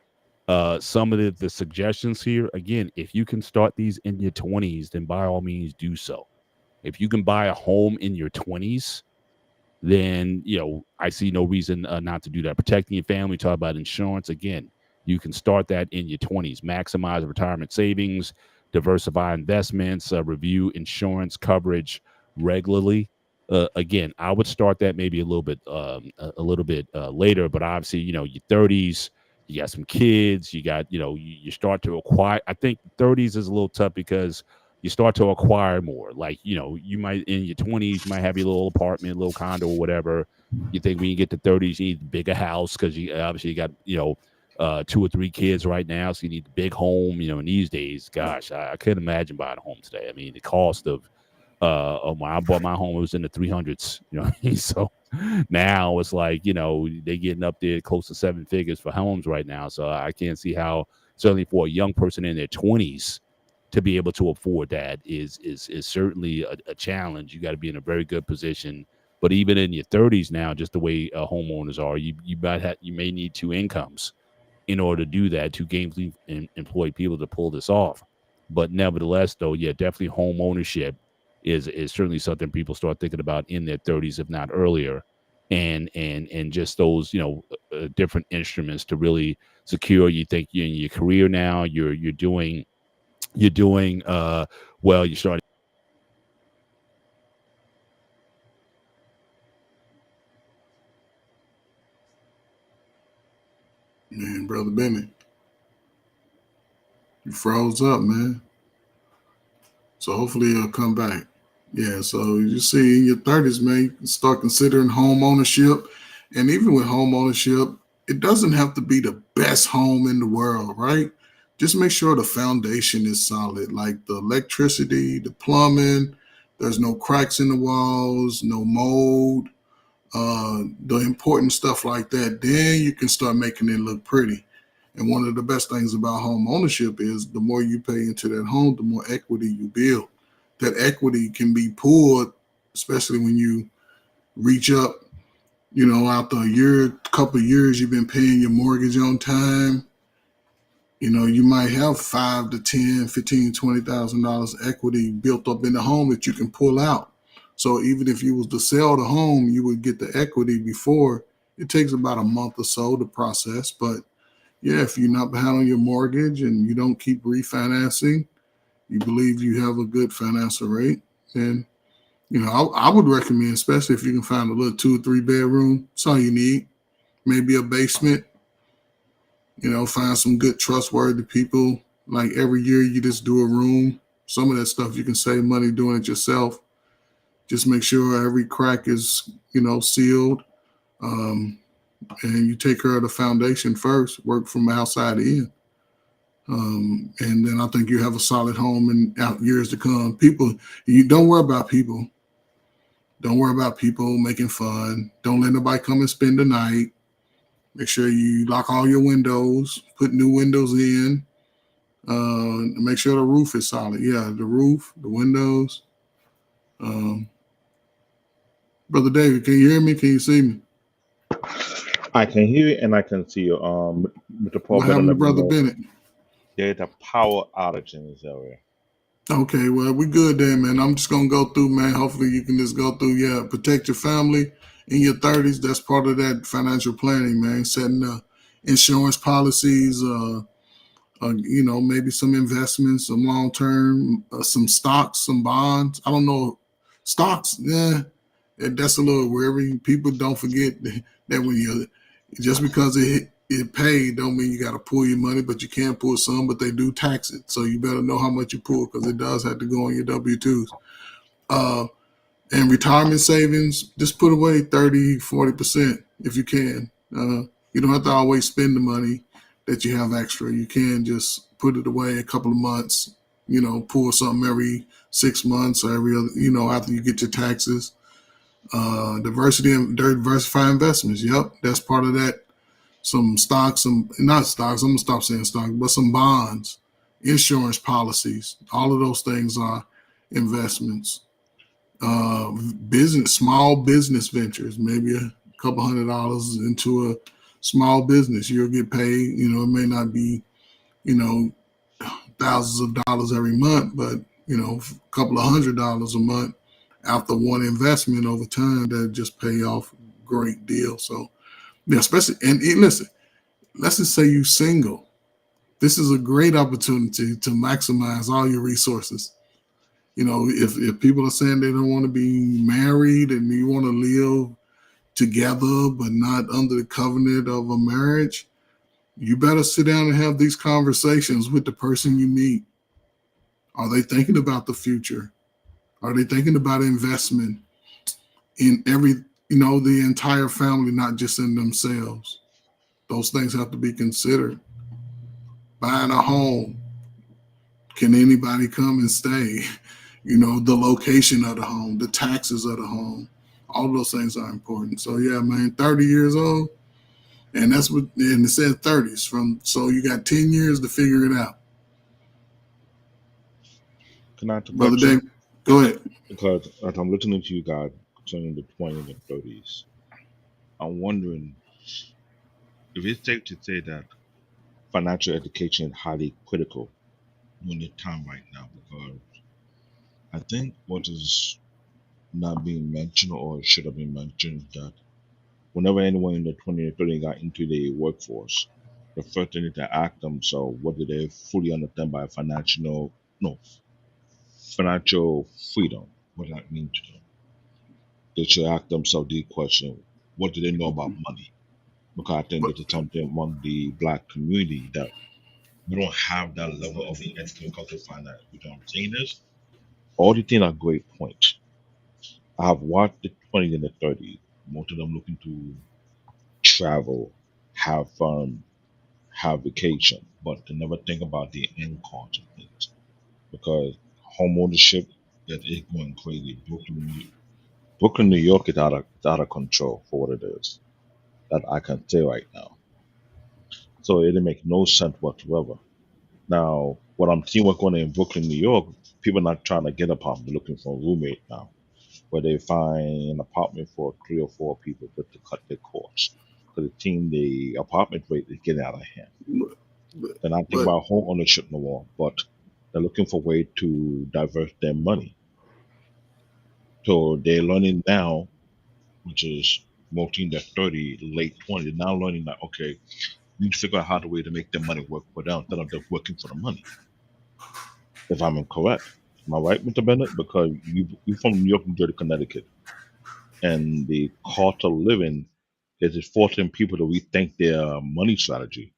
some of the suggestions here. Again, if you can start these in your 20s, then by all means do so. If you can buy a home in your 20s, then I see no reason not to do that. Protecting your family. Talk about insurance again. You can start that in your 20s. Maximize retirement savings, diversify investments, review insurance coverage regularly. Again, I would start that maybe a little bit later, but obviously, your 30s, you got some kids, you got, you start to acquire. I think 30s is a little tough because you start to acquire more. Like, you might in your 20s, you might have your little apartment, little condo or whatever. You think when you get to 30s, you need a bigger house because you obviously got, 2 or 3 kids right now, so you need a big home. In these days, gosh, I couldn't imagine buying a home today. I mean, the cost of when I bought my home, it was in the 300s. So now it's like they're getting up there close to 7 figures for homes right now. So I can't see how, certainly for a young person in their 20s, to be able to afford that is certainly a challenge. You got to be in a very good position. But even in your 30s now, just the way homeowners are, you may need 2 incomes in order to do that, to gainfully employ people to pull this off. But nevertheless, though, yeah, definitely home ownership is certainly something people start thinking about in their 30s, if not earlier, and just those different instruments to really secure. You think in your career now, you're doing well. You start. Man, Brother Bennett, you froze up, man. So hopefully he'll come back. Yeah, so you see in your 30s, man, you can start considering home ownership. And even with home ownership, it doesn't have to be the best home in the world, right? Just make sure the foundation is solid, like the electricity, the plumbing, there's no cracks in the walls, no mold, the important stuff like that. Then you can start making it look pretty. And one of the best things about home ownership is the more you pay into that home, the more equity you build. That equity can be pulled, especially when you reach up, after a couple of years, you've been paying your mortgage on time. You might have $5,000 to $10,000, $15,000, $20,000 equity built up in the home that you can pull out. So even if you was to sell the home, you would get the equity before. It takes about a month or so to process, but yeah, if you're not behind on your mortgage and you don't keep refinancing, you believe you have a good financial rate, then, I would recommend, especially if you can find a little 2 or 3 bedroom, that's all you need. Maybe a basement, find some good trustworthy people. Like every year you just do a room. Some of that stuff you can save money doing it yourself. Just make sure every crack is, sealed. And you take care of the foundation first, work from outside in. And then I think you have a solid home in out years to come. People, you don't worry about people. Don't worry about people making fun. Don't let nobody come and spend the night. Make sure you lock all your windows, put new windows in. Make sure the roof is solid. Yeah, the roof, the windows. Um, Brother David, can you hear me? Can you see me? I can hear you and I can see you. Mr. Paul What better happened to let me Brother know Bennett? there's a power outage in this area. Okay, well, we good there, man. I'm just gonna go through, man. Hopefully you can just go through. Yeah, protect your family in your 30s. That's part of that financial planning, man. Setting insurance policies, maybe some investments, some long term, some stocks, some bonds. I don't know, stocks. Yeah, that's a little worry. People don't forget that when you just because it paid don't mean you got to pull your money, but you can pull some, but they do tax it, so you better know how much you pull because it does have to go on your W-2s. And retirement savings, just put away 30-40% if you can. You don't have to always spend the money that you have extra. You can just put it away a couple of months, pull something every 6 months or every other, after you get your taxes. Diversify investments. Yep, that's part of that. Some stocks, some not stocks. I'm gonna stop saying stocks, but some bonds, insurance policies. All of those things are investments. Small business ventures. Maybe a couple $100 into a small business. You'll get paid. It may not be, thousands of dollars every month, but a couple of $100 a month after one investment over time that just pay off great deal. So yeah, especially and listen, let's just say you single. This is a great opportunity to maximize all your resources. If people are saying they don't want to be married and you want to live together but not under the covenant of a marriage, you better sit down and have these conversations with the person you meet. Are they thinking about the future? Are they thinking about investment in the entire family, not just in themselves? Those things have to be considered. Buying a home. Can anybody come and stay? The location of the home, the taxes of the home, all those things are important. So yeah, man, 30 years old, and it said 30s so you got 10 years to figure it out. Can I ask a Brother question? Dave, go ahead. Because as I'm listening to you guys concerning the 20s and 30s, I'm wondering if it's safe to say that financial education is highly critical during the time right now, because I think what is not being mentioned or should have been mentioned is that whenever anyone in the 20 and 30 got into the workforce, the first thing to ask themselves, what do they fully understand by financial freedom? What does that mean to them? They should ask themselves the question, what do they know about money? Because I think that it's something among the black community that we don't have that level of ethical cultural finance. You know what I'm saying is? All the things are great points. I have watched the 20s and the 30s, most of them looking to travel, have fun, have vacation, but they never think about the end cost of things. Because home ownership that is going crazy. Brooklyn, New York is out of control for what it is. That I can say right now. So it didn't make no sense whatsoever. Now, what I'm seeing what's going on in Brooklyn, New York, people not trying to get an apartment, looking for a roommate now, where they find an apartment for 3 or 4 people just to cut their costs. Because it seems the apartment rate is getting out of hand. They're not thinking But about home ownership no more, but they're looking for a way to divert their money. So they're learning now, which is mostly in their 30, late 20s, now learning that, okay, you need to figure out how the way to make their money work for them instead of just working for the money. If I'm incorrect. Am I right, Mr. Bennett? Because you're from New York, New Jersey, Connecticut, and the cost of living is just forcing people to rethink their money strategy.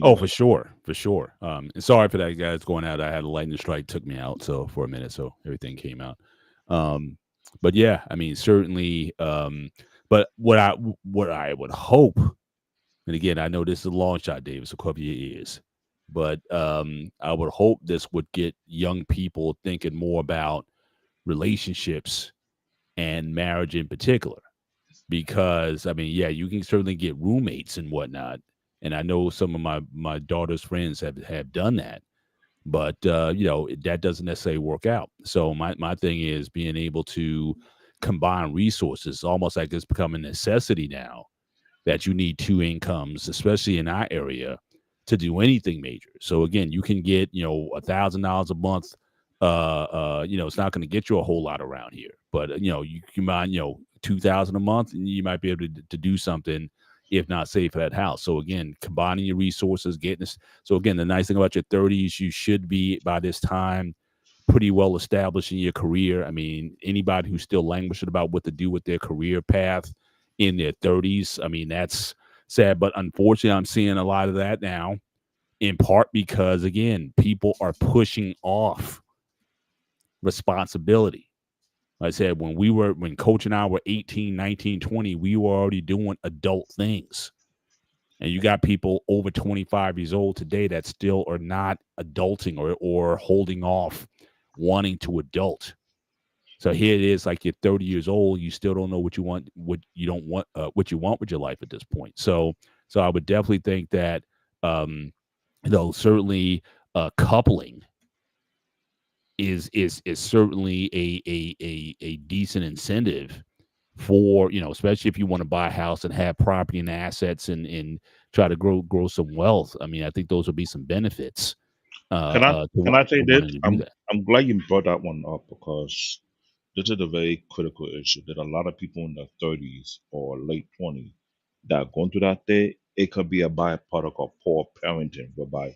Oh, for sure, for sure. And sorry for that, guys. Going out, I had a lightning strike, took me out so for a minute, so everything came out. But yeah, I mean, certainly. But what I would hope, and again, I know this is a long shot, Davis, a couple of years. But I would hope this would get young people thinking more about relationships and marriage in particular. Because I mean, yeah, you can certainly get roommates and whatnot, and I know some of my daughter's friends have done that, but that doesn't necessarily work out. So my thing is being able to combine resources, almost like it's become a necessity now that you need two incomes, especially in our area, to do anything major. So again, you can get $1,000 a month. It's not going to get you a whole lot around here, but you can mind 2,000 a month, and you might be able to do something, if not save for that house. So again, combining your resources, getting this. So again, the nice thing about your 30s, you should be by this time pretty well established in your career. I mean, anybody who's still languishing about what to do with their career path in their 30s, I mean, that's sad. But unfortunately, I'm seeing a lot of that now, in part because, again, people are pushing off responsibility. Like I said, when Coach and I were 18, 19, 20, we were already doing adult things. And you got people over 25 years old today that still are not adulting or holding off wanting to adult. So here it is, like you're 30 years old, you still don't know what you want, what you don't want, what you want with your life at this point. So I would definitely think that, certainly coupling is certainly a decent incentive for, especially if you want to buy a house and have property and assets and try to grow some wealth. I mean, I think those would be some benefits Can I can I say to this? wanting to do that. I'm glad you brought that one up because this is a very critical issue that a lot of people in their 30s or late 20s that are going through that day. It could be a byproduct of poor parenting, whereby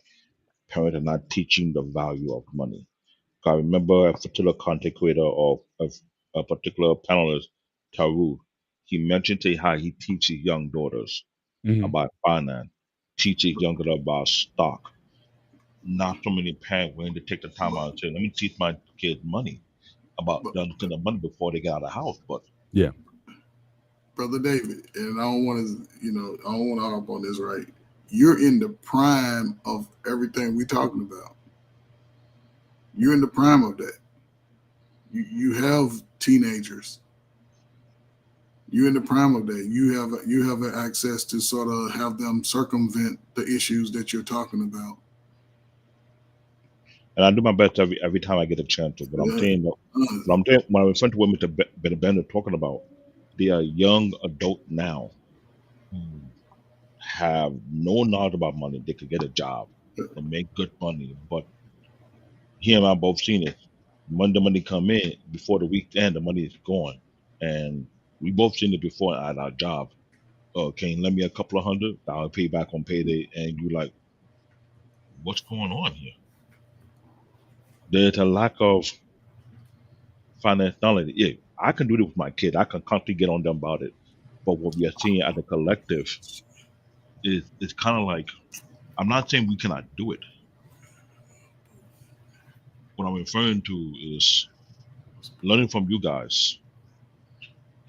parents are not teaching the value of money. I remember a particular content creator of a particular panelist, Taru. He mentioned to how he teaches young daughters Mhm. about finance, teaches young daughters about stock. Not so many parents willing to take the time out and say, "Let me teach my kids money about But, them getting the money before they get out of the house." But Yeah. Brother David, and I don't want to, I don't want to harp on this, right? You're in the prime of everything we're talking about. You're in the prime of that. You have teenagers. You're in the prime of that. You have access to sort of have them circumvent the issues that you're talking about. and I do my best every time I get a chance to. But I'm Uh, saying, when I'm referring to what Mr. Ben talking about, they are young adult now who have no knowledge about money. They could get a job and make good money, but he and I both seen it. When the money come in before the weekend, the money is gone, and we both seen it before at our job. Oh, can you lend me a couple of hundred? I'll pay back on payday, and you like, what's going on here? There's a lack of finance knowledge. Yeah, I can do this with my kid. I can constantly get on them about it. But what we are seeing as a collective is kind of like, I'm not saying we cannot do it. What I'm referring to is learning from you guys.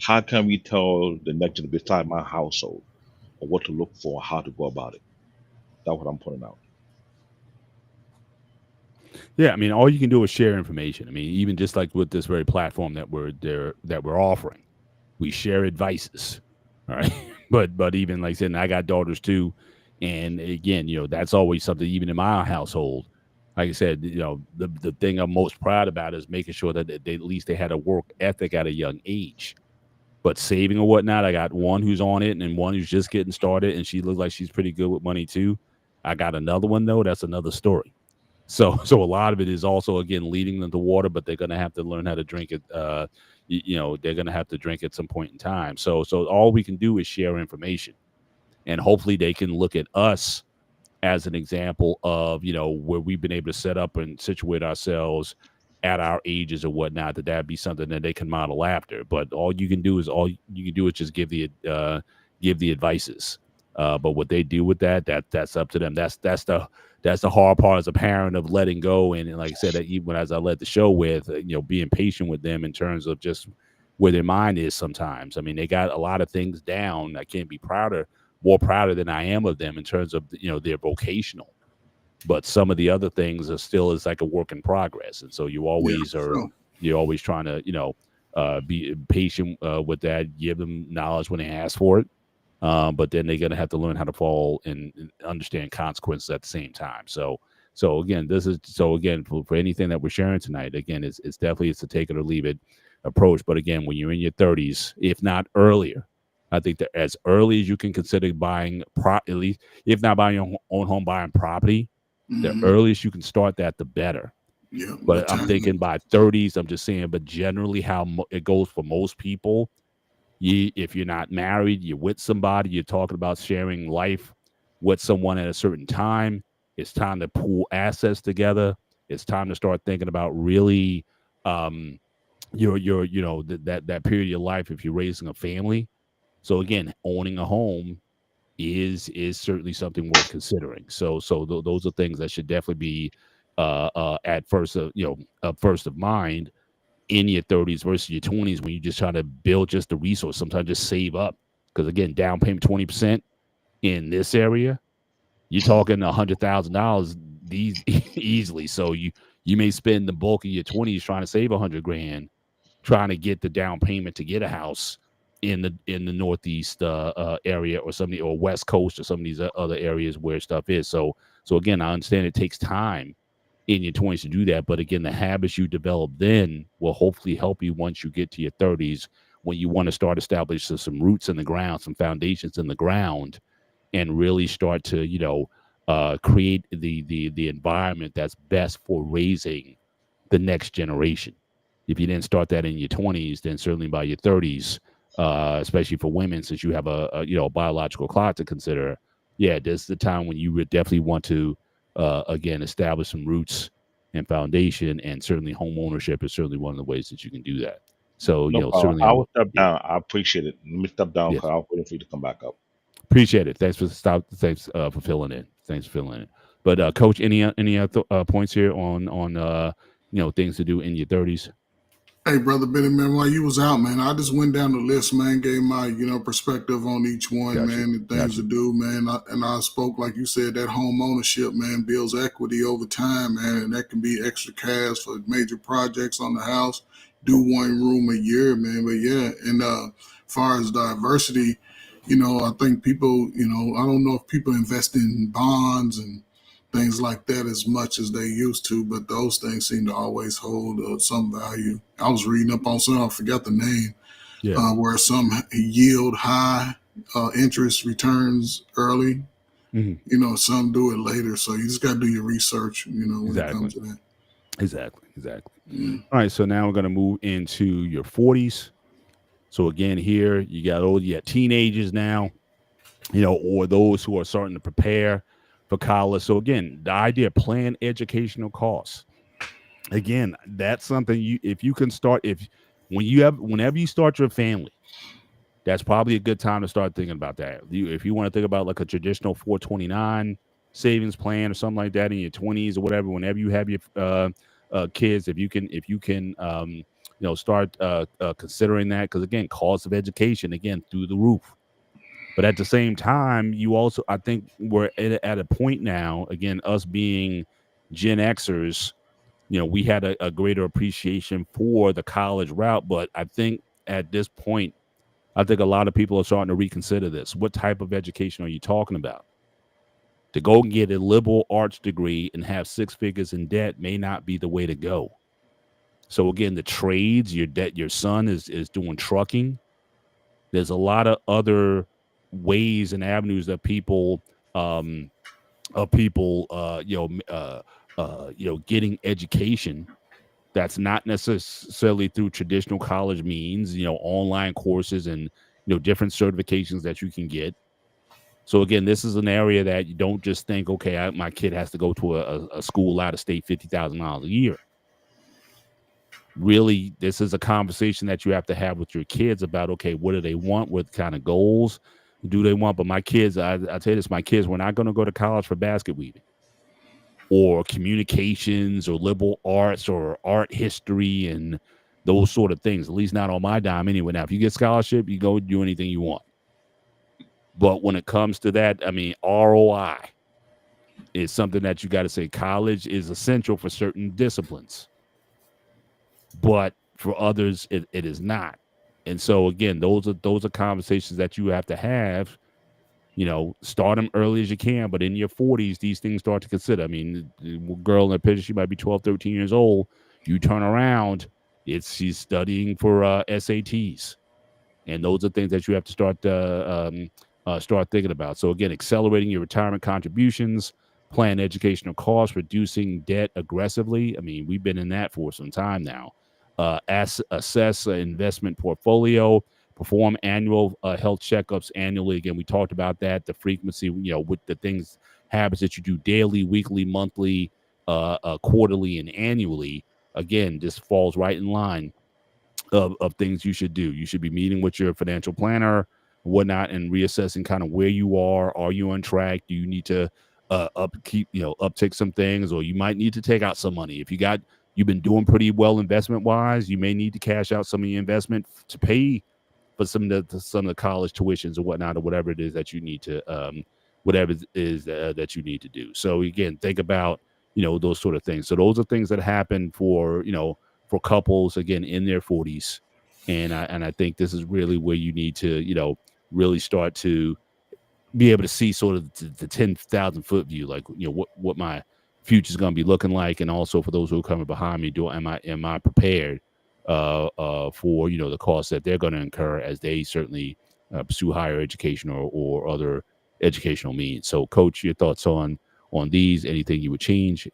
How can we tell the next generation beside my household or what to look for, how to go about it? That's what I'm putting out. Yeah, I mean, all you can do is share information. I mean, even just like with this very platform that we're offering, we share advices. All right, but even like I said, and I got daughters too, and again, that's always something. Even in my household, like I said, the thing I'm most proud about is making sure that they at least they had a work ethic at a young age. But saving or whatnot, I got one who's on it and one who's just getting started, and she looks like she's pretty good with money too. I got another one though. That's another story. So a lot of it is also again leading them to water, but they're going to have to learn how to drink it. They're going to have to drink at some point in time. So all we can do is share information, and hopefully they can look at us as an example of where we've been able to set up and situate ourselves at our ages or whatnot. That'd be something that they can model after. But all you can do is just give the advices. But what they do with that's up to them. That's the hard part as a parent of letting go. And like I said, even as I led the show with, being patient with them in terms of just where their mind is sometimes. I mean, they got a lot of things down. I can't be more prouder than I am of them in terms of, their vocational. but some of the other things are still is like a work in progress, and so Yeah. So, you're always trying to be patient with that, give them knowledge when they ask for it, but then they're gonna have to learn how to fall and understand consequences at the same time. So again, for anything that we're sharing tonight, again, it's definitely it's a take it or leave it approach. But again, when you're in your 30s, if not earlier, I think that as early as you can consider buying at least if not buying your own home, buying property, the mhm. earliest you can start that, the better. Yeah. But I'm thinking by 30s, I'm just saying, but generally how it goes for most people, if you're not married, you're with somebody, you're talking about sharing life with someone at a certain time, it's time to pool assets together. It's time to start thinking about really that period of your life if you're raising a family. So again, owning a home is certainly something worth considering. So those are things that should definitely be at first first of mind in your 30s versus your 20s when you just try to build just the resource. Sometimes just save up, because again, down payment 20% in this area, you're talking $100,000 these easily. So you may spend the bulk of your 20s trying to save 100 grand trying to get the down payment to get a house in the Northeast area or something, or West Coast or some of these other areas where stuff is. So again, I understand it takes time in your 20s to do that, but again, the habits you develop then will hopefully help you once you get to your 30s, when you want to start establishing some roots in the ground, some foundations in the ground, and really start to create the environment that's best for raising the next generation. If you didn't start that in your 20s, then certainly by your 30s, especially for women, since you have a biological clock to consider, yeah, this is the time when you would definitely want to again establish some roots and foundation, and certainly home ownership is certainly one of the ways that you can do that. So No problem. certainly I will step down. I appreciate it. Let me step down yes, because I was waiting for you to come back up. appreciate it. Thanks for filling in. Thanks for filling in. But Coach, any other points here on things to do in your 30s? Hey, brother Benny, man, while you was out, man, I just went down the list, man, gave my, perspective on each one, Got you. man, and Got things you. to do, man. And I spoke, like you said, that home ownership, man, builds equity over time, man, and that can be extra cash for major projects on the house. Do one room a year, man. But yeah, and far as diversity, I think people, I don't know if people invest in bonds and things like that as much as they used to, but those things seem to always hold some value. I was reading up on some, I forgot the name, Yeah. where some yield high interest returns early. Mm-hmm. Some do it later. So you just got to do your research, when it Exactly. comes to that. Exactly. Yeah. All right. So now we're going to move into your 40s. So again, here you got teenagers now, or those who are starting to prepare for college. So again, the idea of plan educational costs. Again, that's something if you can start, whenever you start your family, that's probably a good time to start thinking about that. If you want to think about like a traditional 429 savings plan or something like that in your 20s or whatever, whenever you have your kids, if you can start considering that, because again, cost of education again through the roof. But at the same time, I think we're at a point now, again, us being Gen Xers, we had a greater appreciation for the college route. But I think at this point, I think a lot of people are starting to reconsider this. What type of education are you talking about? To go and get a liberal arts degree and have 6 figures in debt may not be the way to go. So again, the trades, your son is doing trucking. There's a lot of other ways and avenues that people getting education that's not necessarily through traditional college means, online courses and different certifications that you can get. So again, this is an area that you don't just think, okay, my kid has to go to a school out of state, $50,000 a year. Really, this is a conversation that you have to have with your kids about, okay, what do they want? What kind of goals do they want? But my kids, I tell you this, my kids, we're not going to go to college for basket weaving or communications or liberal arts or art history and those sort of things, at least not on my dime anyway. Now, if you get scholarship, you go do anything you want. But when it comes to that, I mean, ROI is something that you got to say college is essential for certain disciplines, but for others it is not. And so again, those are conversations that you have to have. Start them early as you can, but in your 40s, these things start to consider. I mean, the girl in the picture, she might be 12, 13 years old. You turn around, she's studying for SATs. And those are things that you have to start thinking about. So again, accelerating your retirement contributions, plan educational costs, reducing debt aggressively. I mean, we've been in that for some time now. Assess an investment portfolio, perform annual health checkups annually. Again, we talked about that, the frequency, with the things, habits that you do daily, weekly, monthly, quarterly, and annually. Again, this falls right in line of things you should do. You should be meeting with your financial planner, whatnot, and reassessing kind of where you are. Are you on track? Do you need to uptick some things, or you might need to take out some money? If you've been doing pretty well investment wise, you may need to cash out some of your investment to pay for some of the college tuitions or whatnot, or whatever it is that you need to that you need to do. So again, think about those sort of things. So those are things that happen for couples, again, in their 40s. And I think this is really where you need to, really start to be able to see sort of the 10,000 foot view, like, what my future is going to be looking like. And also for those who are coming behind me, am I prepared for, the costs that they're going to incur as they certainly pursue higher education or other educational means. So Coach, your thoughts on these, anything you would change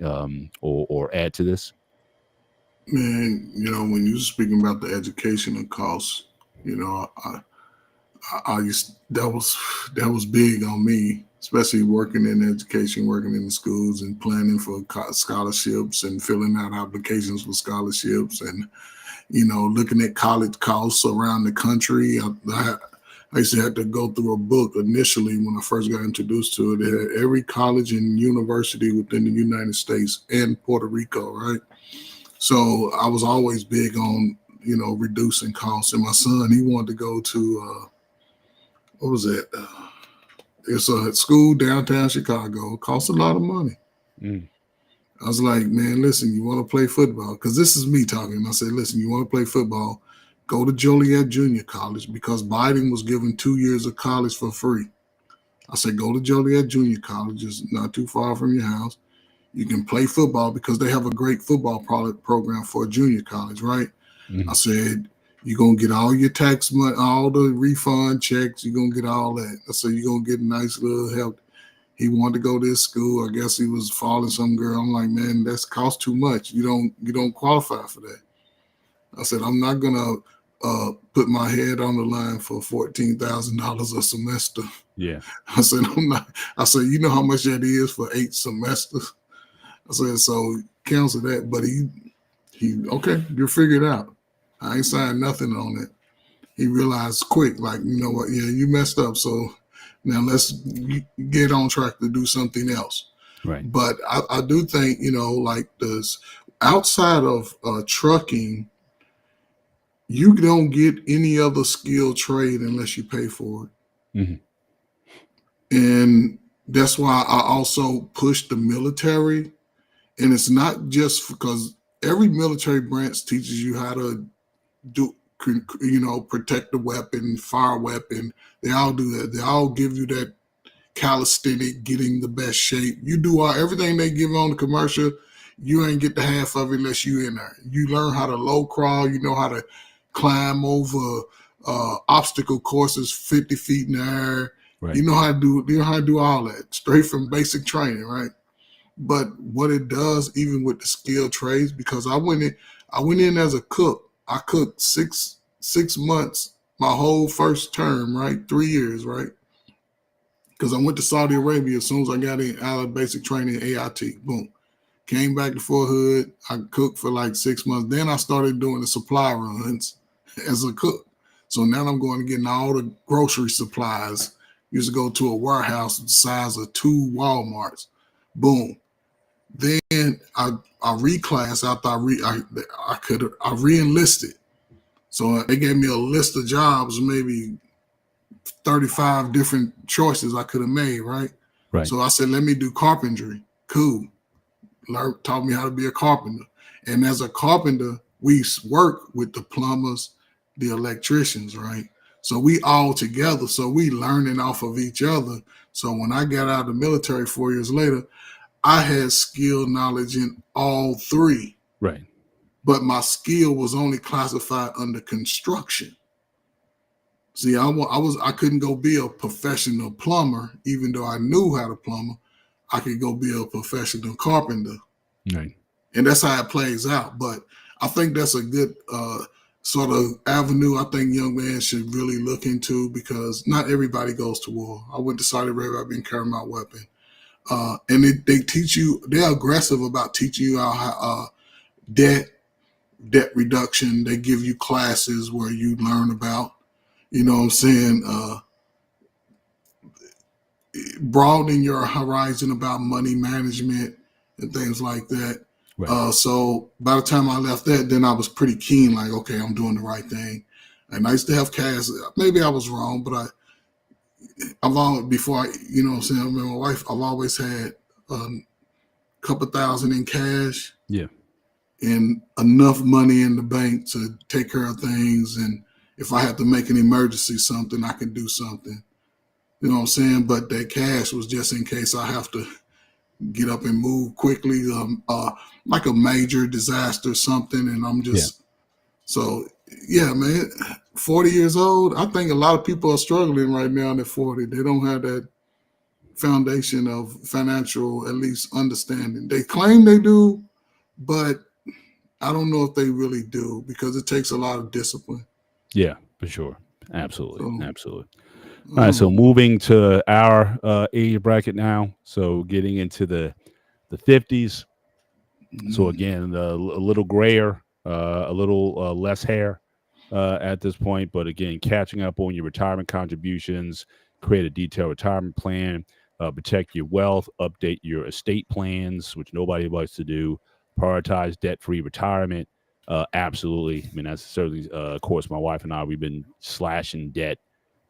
or add to this? Man, when you're speaking about the educational costs, I used that was big on me, especially working in education, working in the schools and planning for scholarships and filling out applications for scholarships and, looking at college costs around the country. I used to have to go through a book initially when I first got introduced to it. It had every college and university within the United States and Puerto Rico, right? So I was always big on, reducing costs. And my son, he wanted to go to, what was it? It's a school downtown Chicago. It costs a lot of money. Mm. I was like, man, listen, you want to play football? Because this is me talking. I said, listen, you want to play football? Go to Joliet Junior College, because Biden was giving 2 years of college for free. I said, go to Joliet Junior College. It's not too far from your house. You can play football because they have a great football program for a junior college, right? Mm-hmm. I said, you're going to get all your tax money, all the refund checks. You're going to get all that. I said, you're going to get a nice little help. He wanted to go to this school. I guess he was following some girl. I'm like, man, that's cost too much. You don't qualify for that. I said, I'm not going to put my head on the line for $14,000 a semester. Yeah. I said, I'm not. I said, you know how much that is for 8 semesters? I said, so cancel that. But he okay, you'll figure it out. I ain't signed nothing on it. He realized quick, like, you know what? Yeah, you messed up. So now let's get on track to do something else. Right. But I do think, like this, outside of trucking, you don't get any other skilled trade unless you pay for it. Mm-hmm. And that's why I also push the military. And it's not just because every military branch teaches you how to protect the weapon, fire a weapon. They all do that. They all give you that calisthenic, getting the best shape. You do everything they give on the commercial. You ain't get the half of it unless you in there. You learn how to low crawl. You know how to climb over obstacle courses 50 feet in the air. Right. You know how to do all that straight from basic training, right? But what it does, even with the skilled trades, because I went in as a cook. I cooked six months, my whole first term, right? 3 years, right? Because I went to Saudi Arabia as soon as I got out of basic training, AIT, boom. Came back to Fort Hood. I cooked for like 6 months. Then I started doing the supply runs as a cook. So now I'm going to getting all the grocery supplies. Used to go to a warehouse the size of 2 Walmarts. Boom. Then I reclassed after I re-enlisted. So they gave me a list of jobs, maybe 35 different choices I could have made, right? Right. So I said, let me do carpentry. Cool. Taught me how to be a carpenter. And as a carpenter, we work with the plumbers, the electricians, right? So we all together. So we learning off of each other. So when I got out of the military 4 years later, I had skill knowledge in all three, Right. but my skill was only classified under construction. See, I couldn't go be a professional plumber, even though I knew how to plumber. I could go be a professional carpenter, Right. and that's how it plays out. But I think that's a good sort of avenue I think young men should really look into, because not everybody goes to war. I went to Saudi Arabia. I've been carrying my weapon. And they teach you, they're aggressive about teaching you how debt reduction. They give you classes where you learn about, you know what I'm saying, broadening your horizon about money management and things like that. Right. So by the time I left that, then I was pretty keen, like, okay, I'm doing the right thing. And I used to have cash. Maybe I was wrong, but I've always, before I, you know what I'm saying, I remember my wife, I've always had a couple thousand in cash. Yeah. And enough money in the bank to take care of things. And if I had to make an emergency something, I could do something. You know what I'm saying? But that cash was just in case I have to get up and move quickly, like a major disaster, something. And I'm just, so yeah, man, 40 years old. I think a lot of people are struggling right now at 40. They don't have that foundation of financial, at least understanding. They claim they do, but I don't know if they really do, because it takes a lot of discipline. Yeah, for sure. Absolutely. So, Absolutely. All right. So moving to our age bracket now. So getting into the 50s. So again, a little grayer, a little less hair at this point. But again, catching up on your retirement contributions, create a detailed retirement plan, protect your wealth, update your estate plans, which nobody likes to do, prioritize debt-free retirement. Absolutely. I mean, that's certainly, of course, my wife and I, we've been slashing debt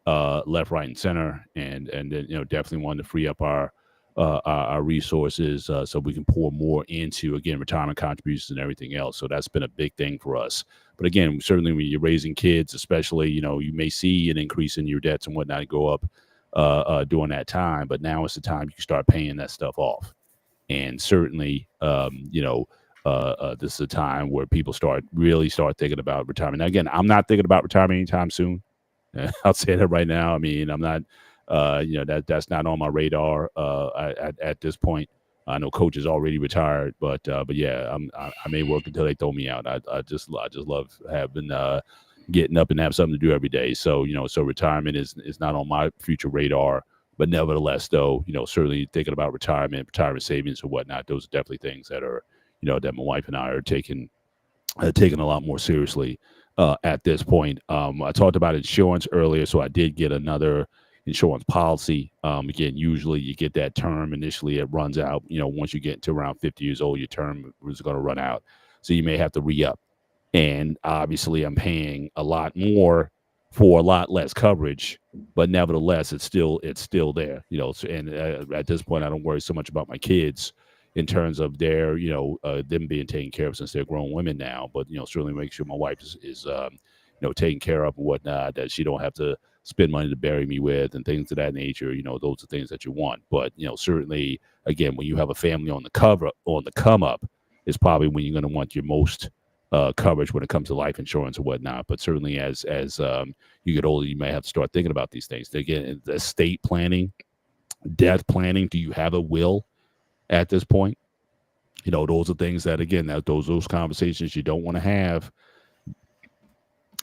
left, right, and center, and then, you know, definitely wanted to free up our resources so we can pour more into, again, retirement contributions and everything else. So that's been a big thing for us. But again, certainly when you're raising kids, especially, you know, you may see an increase in your debts and whatnot go up during that time. But now it's the time you can start paying that stuff off. And certainly, you know, this is a time where people really start thinking about retirement. Now, again, I'm not thinking about retirement anytime soon. I'll say that right now. I mean, I'm not, you know, that's not on my radar at this point. I know Coach is already retired, but yeah, I may work until they throw me out. I just love having getting up and have something to do every day. So, you know, so retirement is not on my future radar. But nevertheless, though, you know, certainly thinking about retirement savings or whatnot, those are definitely things that are, you know, that my wife and I are taking a lot more seriously at this point. I talked about insurance earlier, so I did get another insurance policy. Again, usually you get that term initially, it runs out, you know, once you get to around 50 years old, your term is going to run out. So you may have to re-up. And obviously I'm paying a lot more for a lot less coverage, but nevertheless, it's still there, you know. So, and at this point, I don't worry so much about my kids in terms of their, you know, them being taken care of, since they're grown women now. But, you know, certainly make sure my wife is you know, taken care of and whatnot, that she don't have to spend money to bury me with and things of that nature. You know, those are things that you want. But, you know, certainly, again, when you have a family on the come up, is probably when you're going to want your most coverage when it comes to life insurance or whatnot. But certainly as you get older, you may have to start thinking about these things. Again, estate planning, death planning. Do you have a will at this point? You know, those are things that, again, those conversations you don't want to have,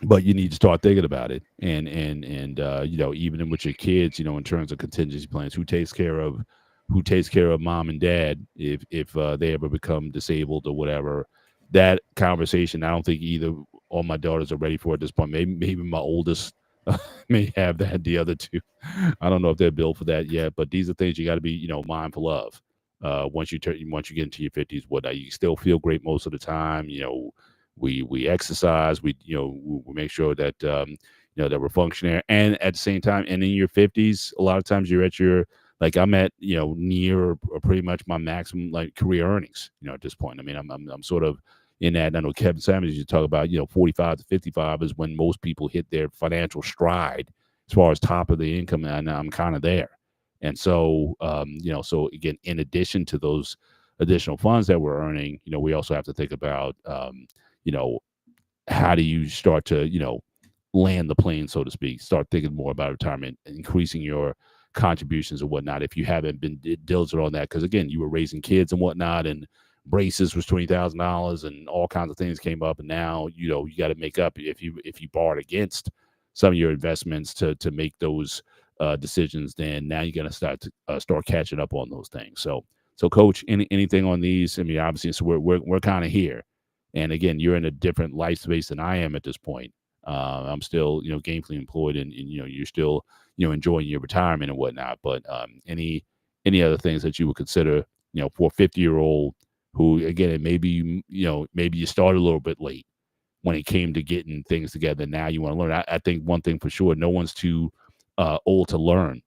but you need to start thinking about it. And you know, even with your kids, you know, in terms of contingency plans, who takes care of mom and dad if they ever become disabled or whatever. That conversation, I don't think either all my daughters are ready for at this point. Maybe my oldest may have that. The other two, I don't know if they're built for that yet. But these are things you got to be, you know, mindful of. Once you get into your 50s, you still feel great most of the time. You know, we exercise. We make sure that you know, that we're functioning, and at the same time, and in your 50s, a lot of times you're at your, like I'm at, near or pretty much my maximum like career earnings, at this point. I mean, I'm sort of in that. I know Kevin Samuels, you talk about, 45 to 55 is when most people hit their financial stride as far as top of the income, and I'm kind of there. And so, so again, in addition to those additional funds that we're earning, we also have to think about, how do you start to, land the plane, so to speak, start thinking more about retirement, increasing your contributions and whatnot. If you haven't been diligent on that, because again, you were raising kids and whatnot, and braces was $20,000 and all kinds of things came up. And now, you got to make up if you borrowed against some of your investments to make those decisions, then now you're going to start catching up on those things. So Coach, anything on these? I mean, obviously, so we're kind of here, and again, you're in a different life space than I am at this point. I'm still, gainfully employed, and you're still, enjoying your retirement and whatnot. But any other things that you would consider, for a 50-year-old who, again, maybe you started a little bit late when it came to getting things together. Now you want to learn. I think one thing for sure, no one's too old to learn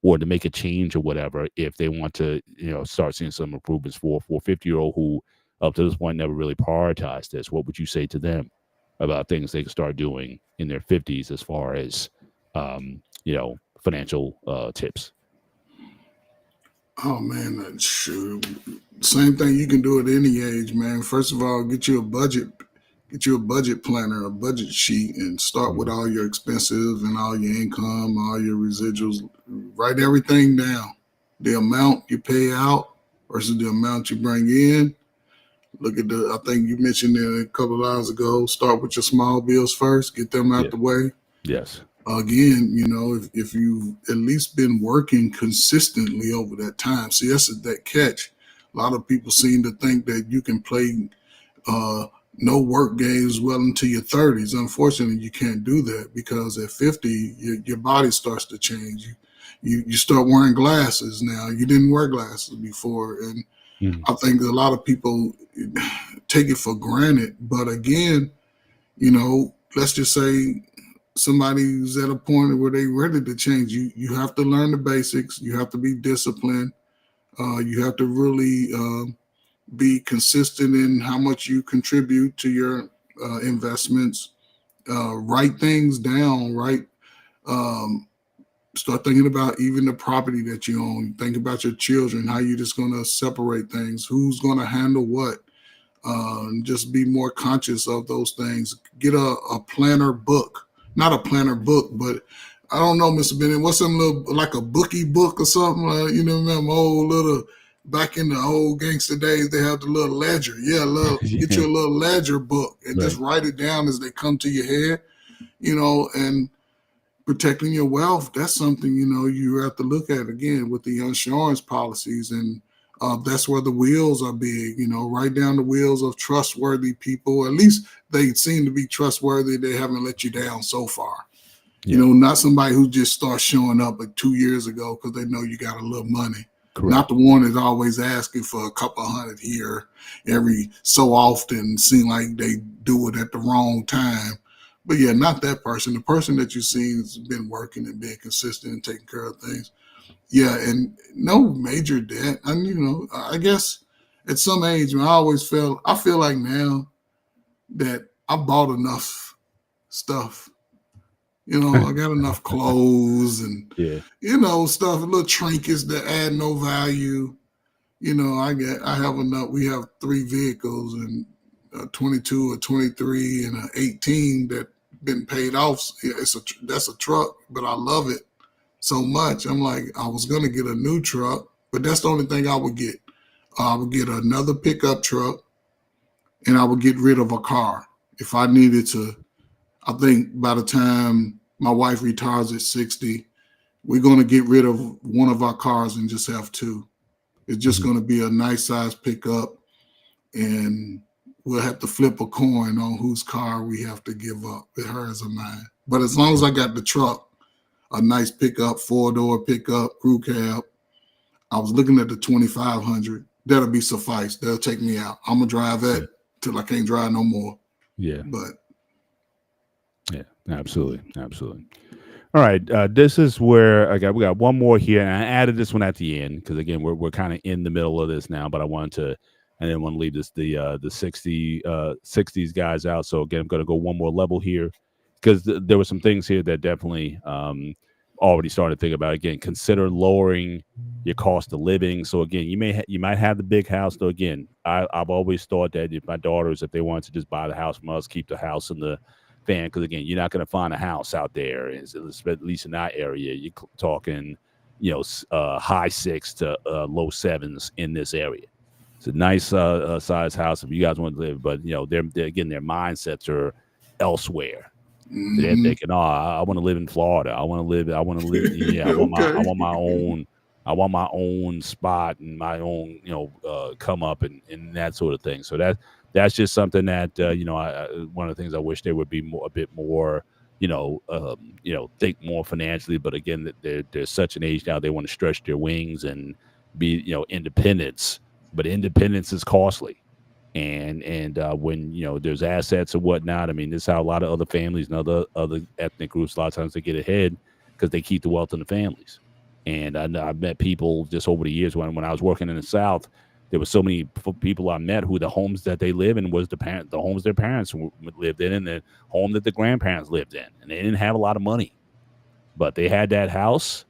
or to make a change or whatever if they want to, start seeing some improvements. For a 50-year-old who up to this point never really prioritized this, what would you say to them about things they can start doing in their 50s as far as, financial tips? Oh man, shoot. Same thing you can do at any age, man. First of all, get you a budget planner, a budget sheet, and start with all your expenses and all your income, all your residuals. Write everything down. The amount you pay out versus the amount you bring in. Look at I think you mentioned it a couple of hours ago, start with your small bills first, get them out the way. Yes. Again, if you've at least been working consistently over that time. See, that's that catch. A lot of people seem to think that you can play no work games well into your 30s. Unfortunately, you can't do that, because at 50, your body starts to change. You start wearing glasses now. You didn't wear glasses before. And I think a lot of people take it for granted. But again, let's just say somebody who's at a point where they're ready to change. You have to learn the basics. You have to be disciplined. You have to really be consistent in how much you contribute to your investments. Write things down, right? Start thinking about even the property that you own. Think about your children, how you're just going to separate things, who's going to handle what. Just be more conscious of those things. Get a planner book, not a planner book, but I don't know, Mr. Bennett, what's some little, like a bookie book or something? Remember old little, back in the old gangster days, they have the little ledger. Yeah, get you a little ledger book and just write it down as they come to your head, and protecting your wealth. That's something, you have to look at again with the insurance policies. And that's where the wheels are big, write down the wheels of trustworthy people. At least they seem to be trustworthy. They haven't let you down so far. Not somebody who just starts showing up like 2 years ago because they know you got a little money. Correct. Not the one that's always asking for a couple $100 here every so often, seem like they do it at the wrong time. But yeah, not that person. The person that you've seen has been working and being consistent and taking care of things. Yeah, and no major debt. I guess at some age, I feel like now that I bought enough stuff. I got enough clothes and, stuff, little trinkets that add no value. I have enough. We have 3 vehicles, and 22, a 23, and an 18 that been paid off. That's a truck, but I love it so much. I'm like, I was going to get a new truck, but that's the only thing I would get. I would get another pickup truck, and I would get rid of a car if I needed to. I think by the time my wife retires at 60, we're going to get rid of one of our cars and just have 2. It's just going to be a nice size pickup, and we'll have to flip a coin on whose car we have to give up, hers or mine. But as long as I got the truck, a nice pickup, 4-door pickup, crew cab, I was looking at the 2500. That'll be suffice. That'll take me out. I'm going to drive that till I can't drive no more. Yeah. But yeah, absolutely. All right, this is where we got one more here, and I added this one at the end because again we're kind of in the middle of this now, but I didn't want to leave the 60s guys out. So again, I'm going to go one more level here because there were some things here that definitely already started to think about. Again, consider lowering your cost of living. So again, you might have the big house. Though again, I've always thought that if my daughters, if they wanted to just buy the house from us, keep the house in the fan, because again, you're not going to find a house out there, at least in that area. You're talking, high six to low sevens in this area. It's a nice size house if you guys want to live, but again, their mindsets are elsewhere. So they're Hmm. thinking, "Oh, I want to live in Florida. I want to live. I want to live. Yeah, I Okay. want my own. I want my own spot and my own, come up and that sort of thing." So that's just something that one of the things I wish they would be a bit more, think more financially. But again, they're such an age now; they want to stretch their wings and be, independence. But independence is costly, and when there's assets and whatnot. I mean, this is how a lot of other families and other ethnic groups, a lot of times they get ahead because they keep the wealth in the families. And I've met people just over the years when I was working in the South. There were so many people I met who the homes that they live in was the homes their parents lived in, and the home that the grandparents lived in, and they didn't have a lot of money, but they had that house,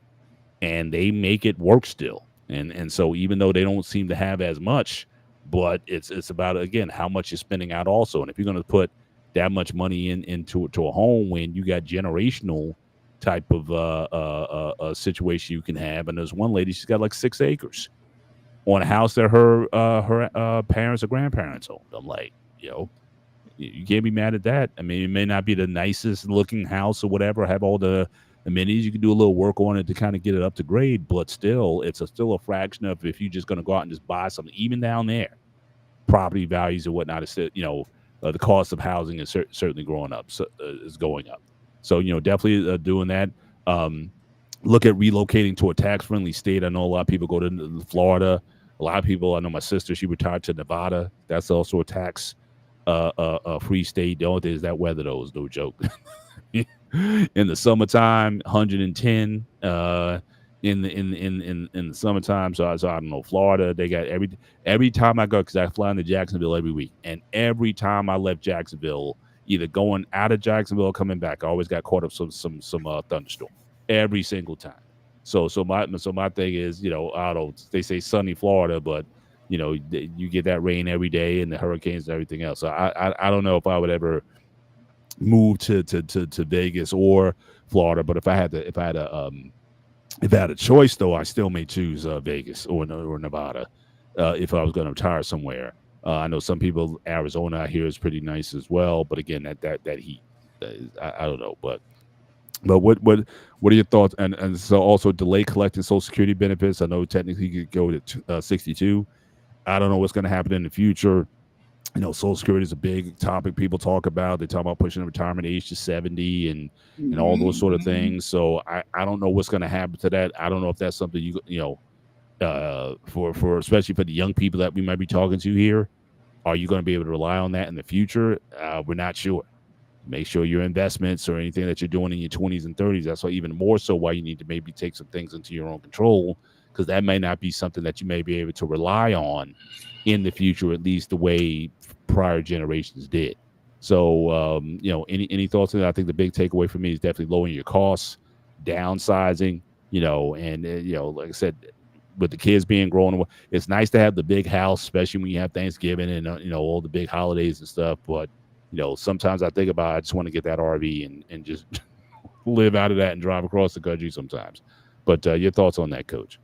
and they make it work still. And so even though they don't seem to have as much, but it's about again how much you're spending out also. And if you're going to put that much money into a home when you got generational type of situation you can have. And there's one lady, she's got like 6 acres on a house that her parents or grandparents owned. I'm like, you can't be mad at that. I mean, it may not be the nicest looking house or whatever, have all the amenities. You can do a little work on it to kind of get it up to grade, but still, still a fraction of if you're just going to go out and just buy something, even down there, property values and whatnot is still, the cost of housing is certainly growing up, is going up. So, definitely doing that. Um, Look at relocating to a tax friendly state. I know a lot of people go to Florida. A lot of people, I know my sister, she retired to Nevada. That's also a tax free state. The only thing is that weather, though, is no joke. In the summertime, 110 in the summertime. So I don't know, Florida, they got every time I go, because I fly into Jacksonville every week, and every time I left Jacksonville, either going out of Jacksonville or coming back, I always got caught up some thunderstorm every single time. So my thing is, I don't know, they say sunny Florida, but you get that rain every day and the hurricanes and everything else. So I don't know if I would ever move to Vegas or Florida. But if I had a choice, though, I still may choose Vegas or Nevada if I was going to retire somewhere. I know some people, Arizona out here is pretty nice as well, but again, that heat, I don't know. But what are your thoughts? And so also delay collecting Social Security benefits. I know technically you could go to 62. I don't know what's going to happen in the future. Social Security is a big topic people talk about. They talk about pushing the retirement age to 70 and all those sort of Mhm. things. So I don't know what's going to happen to that. I don't know if that's something for especially for the young people that we might be talking to here. Are you going to be able to rely on that in the future? We're not sure. Make sure your investments or anything that you're doing in your 20s and 30s. That's why even more so why you need to maybe take some things into your own control, because that may not be something that you may be able to rely on in the future, at least the way prior generations did. So, any thoughts on that? I think the big takeaway for me is definitely lowering your costs, downsizing, and like I said, with the kids being grown, it's nice to have the big house, especially when you have Thanksgiving and all the big holidays and stuff. But sometimes I think about I just want to get that RV and just live out of that and drive across the country sometimes. But your thoughts on that, Coach?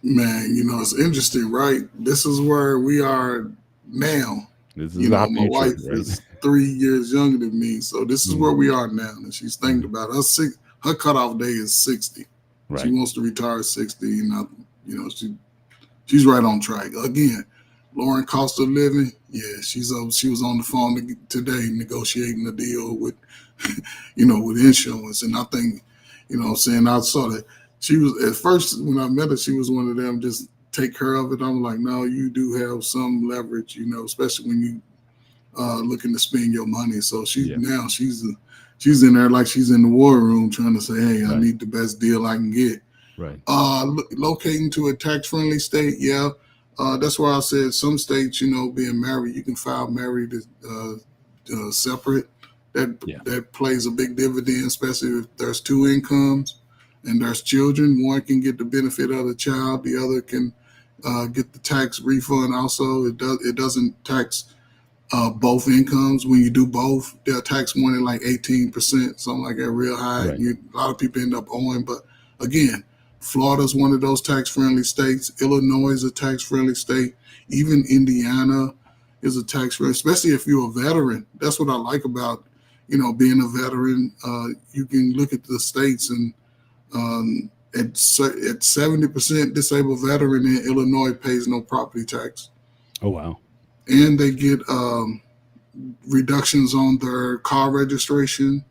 Man, it's interesting, right? This is where we are now. This is our My future, wife right? is 3 years younger than me, so this is where Mhm, we are now. And she's thinking mhm. about her cutoff day is 60. She Right. wants to retire at 60, and she's right on track. Again, lowering cost of living. Yeah, she was on the phone today negotiating a deal with with insurance, and I think saying I saw that she was at first when I met her, she was one of them just take care of it. I'm like, no, you do have some leverage, especially when you looking to spend your money. So Yeah. she's in there like she's in the war room trying to say, hey, I Right. need the best deal I can get. Right. Locating to a tax-friendly state, yeah. That's why I said some states, being married, you can file married separate. That plays a big dividend, especially if there's two incomes and there's children. One can get the benefit of the child, the other can get the tax refund. Also, it doesn't tax both incomes. When you do both, they'll tax one at like 18%, something like that, real high. Right. A lot of people end up owing, but again, Florida's one of those tax-friendly states. Illinois is a tax-friendly state. Even Indiana is a tax-friendly, especially if you're a veteran. That's what I like about, being a veteran. You can look at the states, and at 70% disabled veteran in Illinois pays no property tax. Oh, wow. And they get reductions on their car registration.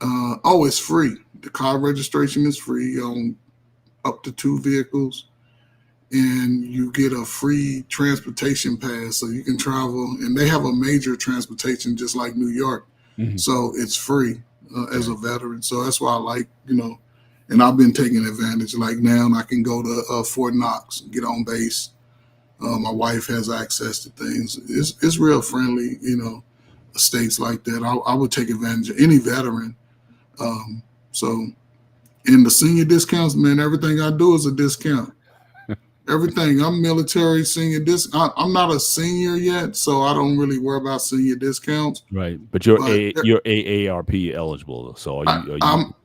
It's free. The car registration is free on up to 2 vehicles, and you get a free transportation pass so you can travel. And they have a major transportation just like New York. Mhm. So it's free as a veteran. So that's why I like, and I've been taking advantage. Like now I can go to Fort Knox, get on base. My wife has access to things. It's real friendly, states like that. I would take advantage of any veteran. In the senior discounts, man, everything I do is a discount. Everything. I'm military senior I'm not a senior yet, so I don't really worry about senior discounts. Right. But you're AARP eligible. So I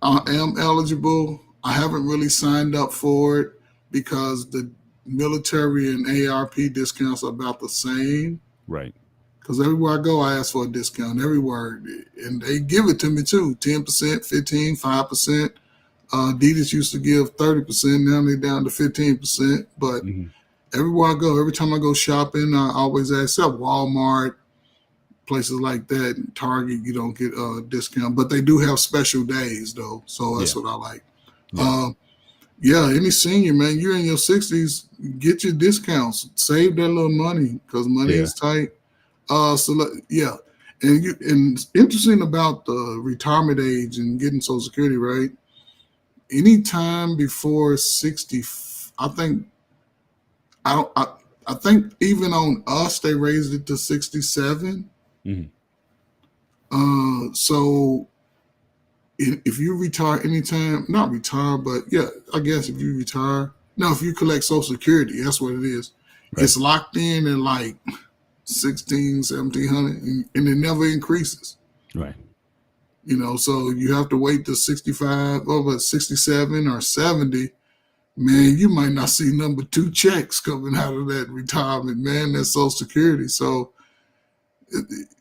am eligible. I haven't really signed up for it because the military and AARP discounts are about the same. Right. Because everywhere I go, I ask for a discount everywhere. And they give it to me too. 10%, 15%, 5%. Adidas used to give 30%. Now they're down to 15%. But everywhere I go, every time I go shopping, I always ask, except Walmart, places like that, Target, you don't get a discount. But they do have special days, though. So that's what I like. Any senior, man, you're in your 60s, get your discounts. Save that little money because money is tight. And it's interesting about the retirement age and getting Social Security, right? Anytime before 60, I think even on us they raised it to 67. So if you retire anytime, not retire, but I guess if you retire, if you collect Social Security, that's what it is. Right. It's locked in at like 1,700, and it never increases. Right. So you have to wait till 65, 67 or 70. Man, you might not see number 2 checks coming out of that retirement, man. That's Social Security. So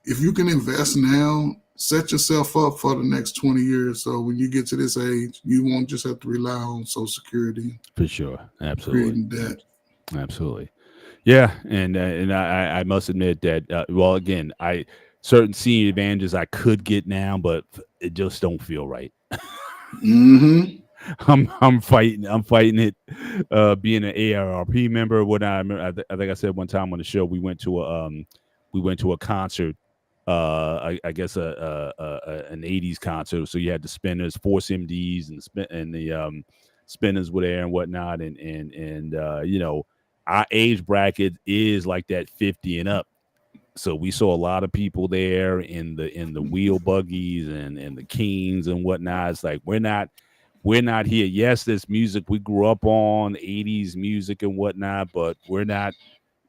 if you can invest now, set yourself up for the next 20 years. So when you get to this age, you won't just have to rely on Social Security. For sure. Absolutely. Debt. Absolutely. Yeah. And I must admit that, again, certain senior advantages I could get now, but it just don't feel right. I'm fighting it. Being an AARP member, I think I said one time on the show, we went to a concert. I guess an 80s concert. So you had the Spinners, Force MDs, and the Spinners were there and whatnot. And our age bracket is like that 50 and up. So we saw a lot of people there in the wheel buggies and the Kings and whatnot. It's like we're not here. Yes, there's music we grew up on, 80s music and whatnot, but we're not.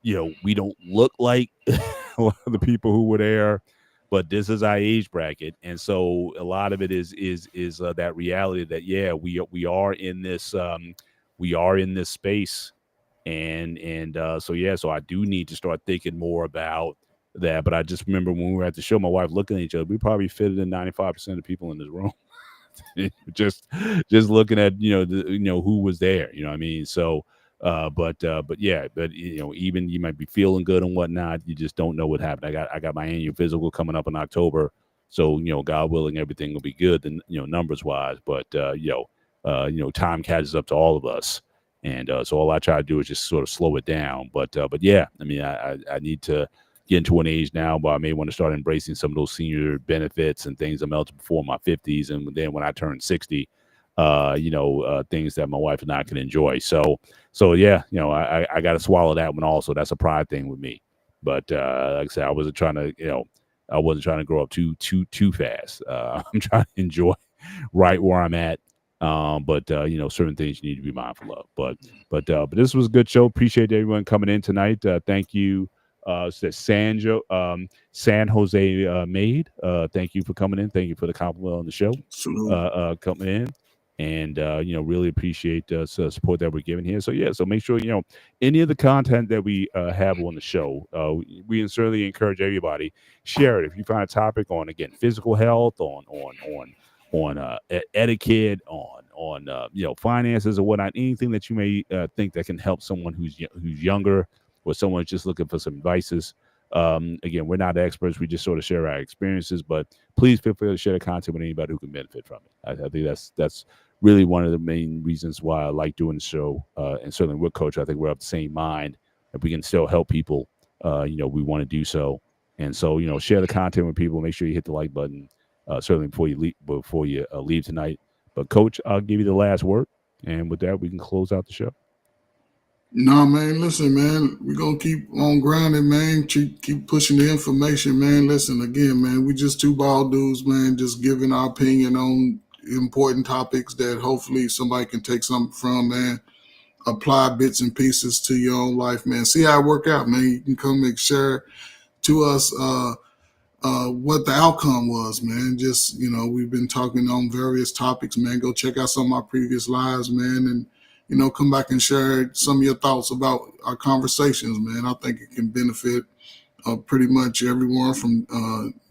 We don't look like a lot of the people who were there. But this is our age bracket, and so a lot of it is that reality that we are in this space, and so I do need to start thinking more about that. But I just remember when we were at the show, my wife looking at each other, we probably fitted in 95% of people in this room. just looking at who was there, you know what I mean? So even you might be feeling good and whatnot, you just don't know what happened. I got my annual physical coming up in October, so God willing, everything will be good, and numbers wise. But time catches up to all of us, and so all I try to do is just sort of slow it down. But I mean, I need to getting to an age now where I may want to start embracing some of those senior benefits and things I'm eligible for in my 50s. And then when I turn 60, things that my wife and I can enjoy. So yeah, I got to swallow that one also. That's a pride thing with me. But like I said, I wasn't trying to grow up too fast. I'm trying to enjoy right where I'm at. But certain things you need to be mindful of. But this was a good show. Appreciate everyone coming in tonight. Thank you. San Jose Made. Thank you for coming in. Thank you for the compliment on the show. Coming in. And really appreciate the support that we're giving here. So yeah, so make sure any of the content that we have on the show, we certainly encourage everybody share it. If you find a topic on, again, physical health, on etiquette, on finances or whatnot, anything that you may think that can help someone who's younger or someone just looking for some advices. Again, we're not experts. We just sort of share our experiences, but please feel free to share the content with anybody who can benefit from it. I think that's really one of the main reasons why I like doing the show. And certainly with Coach, I think we're of the same mind. If we can still help people, we want to do so. And so, share the content with people. Make sure you hit the like button, certainly before you leave tonight. But Coach, I'll give you the last word. And with that, we can close out the show. No, man, listen, man, we're going to keep on grinding, man, keep pushing the information, man. Listen, again, man, we just two bald dudes, man, just giving our opinion on important topics that hopefully somebody can take something from, man. Apply bits and pieces to your own life, man. See how it work out, man. You can come and share to us what the outcome was, man. Just, we've been talking on various topics, man. Go check out some of my previous lives, man, and come back and share some of your thoughts about our conversations, man. I think it can benefit pretty much everyone from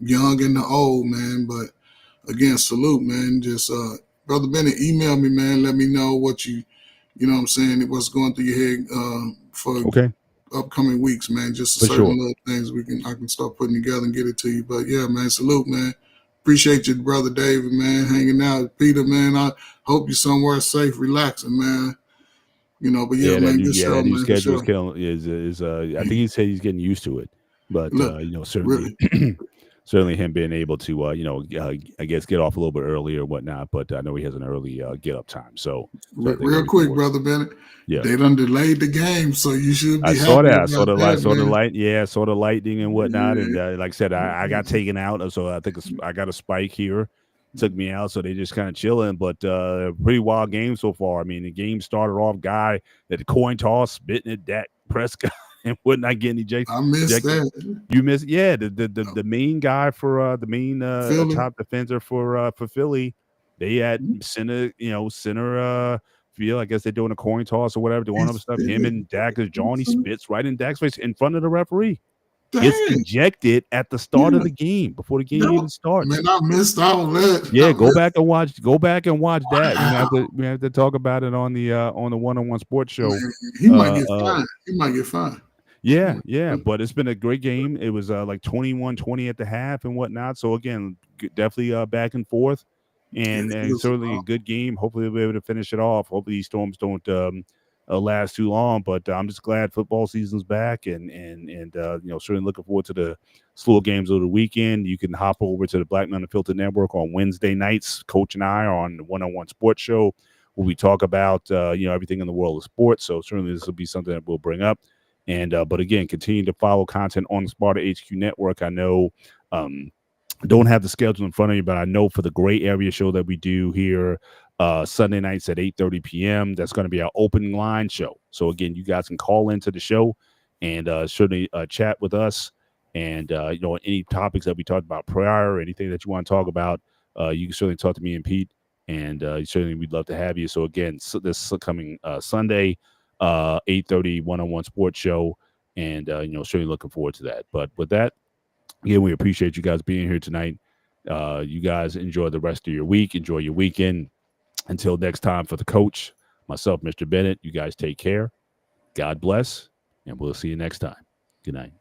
young and the old, man. But again, salute, man. Just Brother Bennett, email me, man. Let me know what what's going through your head for upcoming weeks, man. Just certain little things I can start putting together and get it to you. But yeah, man, salute, man. Appreciate you, Brother David, man, hanging out. Peter, man, I hope you're somewhere safe, relaxing, man. But man, good show, that new man. schedule is I think he said he's getting used to it, but certainly, really. Certainly him being able to I guess get off a little bit earlier or whatnot. But I know he has an early get up time. So real quick, Brother Bennett. Yeah, they done delayed the game, so you should be. I saw that. I saw the light. Yeah, I saw the lightning and whatnot. Yeah. And like I said, I got taken out, so I think I got a spike here. Took me out, so they just kind of chilling, but pretty wild game so far. I mean, the game started off guy at the coin toss, spitting at Dak Prescott and wouldn't get ejected. I missed that. You missed, yeah. The main guy for the main top defender for Philly, they had center field. I guess they're doing a coin toss or whatever, doing other stuff. Him and Dak is Johnny spits right in Dak's face in front of the referee. Dang. Gets ejected at the start of the game before the game even starts. Man, I missed all that. Yeah, go back and watch that. We have to talk about it on the one-on-one sports show. Man, he might get fined. He might get fined. Yeah, but it's been a great game. It was like 21-20 at the half and whatnot. So again, definitely back and forth, and certainly a good game. Hopefully we'll be able to finish it off. Hopefully these storms don't last too long, but I'm just glad football season's back, and certainly looking forward to the slew of games over the weekend. You can hop over to the Black Men Unfiltered Network on Wednesday nights. Coach and I are on the one-on-one sports show where we talk about everything in the world of sports. So certainly this will be something that we'll bring up. And but again, continue to follow content on the Sparta HQ Network. I know don't have the schedule in front of me, but I know for the Gray Area show that we do here Sunday nights at 8:30 p.m. That's going to be our open line show. So again, you guys can call into the show and certainly chat with us. And any topics that we talked about prior, or anything that you want to talk about, you can certainly talk to me and Pete. And certainly we'd love to have you. So again, this coming Sunday, 8:30 one-on-one sports show, and certainly looking forward to that. But with that, again, we appreciate you guys being here tonight. You guys enjoy the rest of your week. Enjoy your weekend. Until next time, for the coach, myself, Mr. Bennett, you guys take care. God bless, and we'll see you next time. Good night.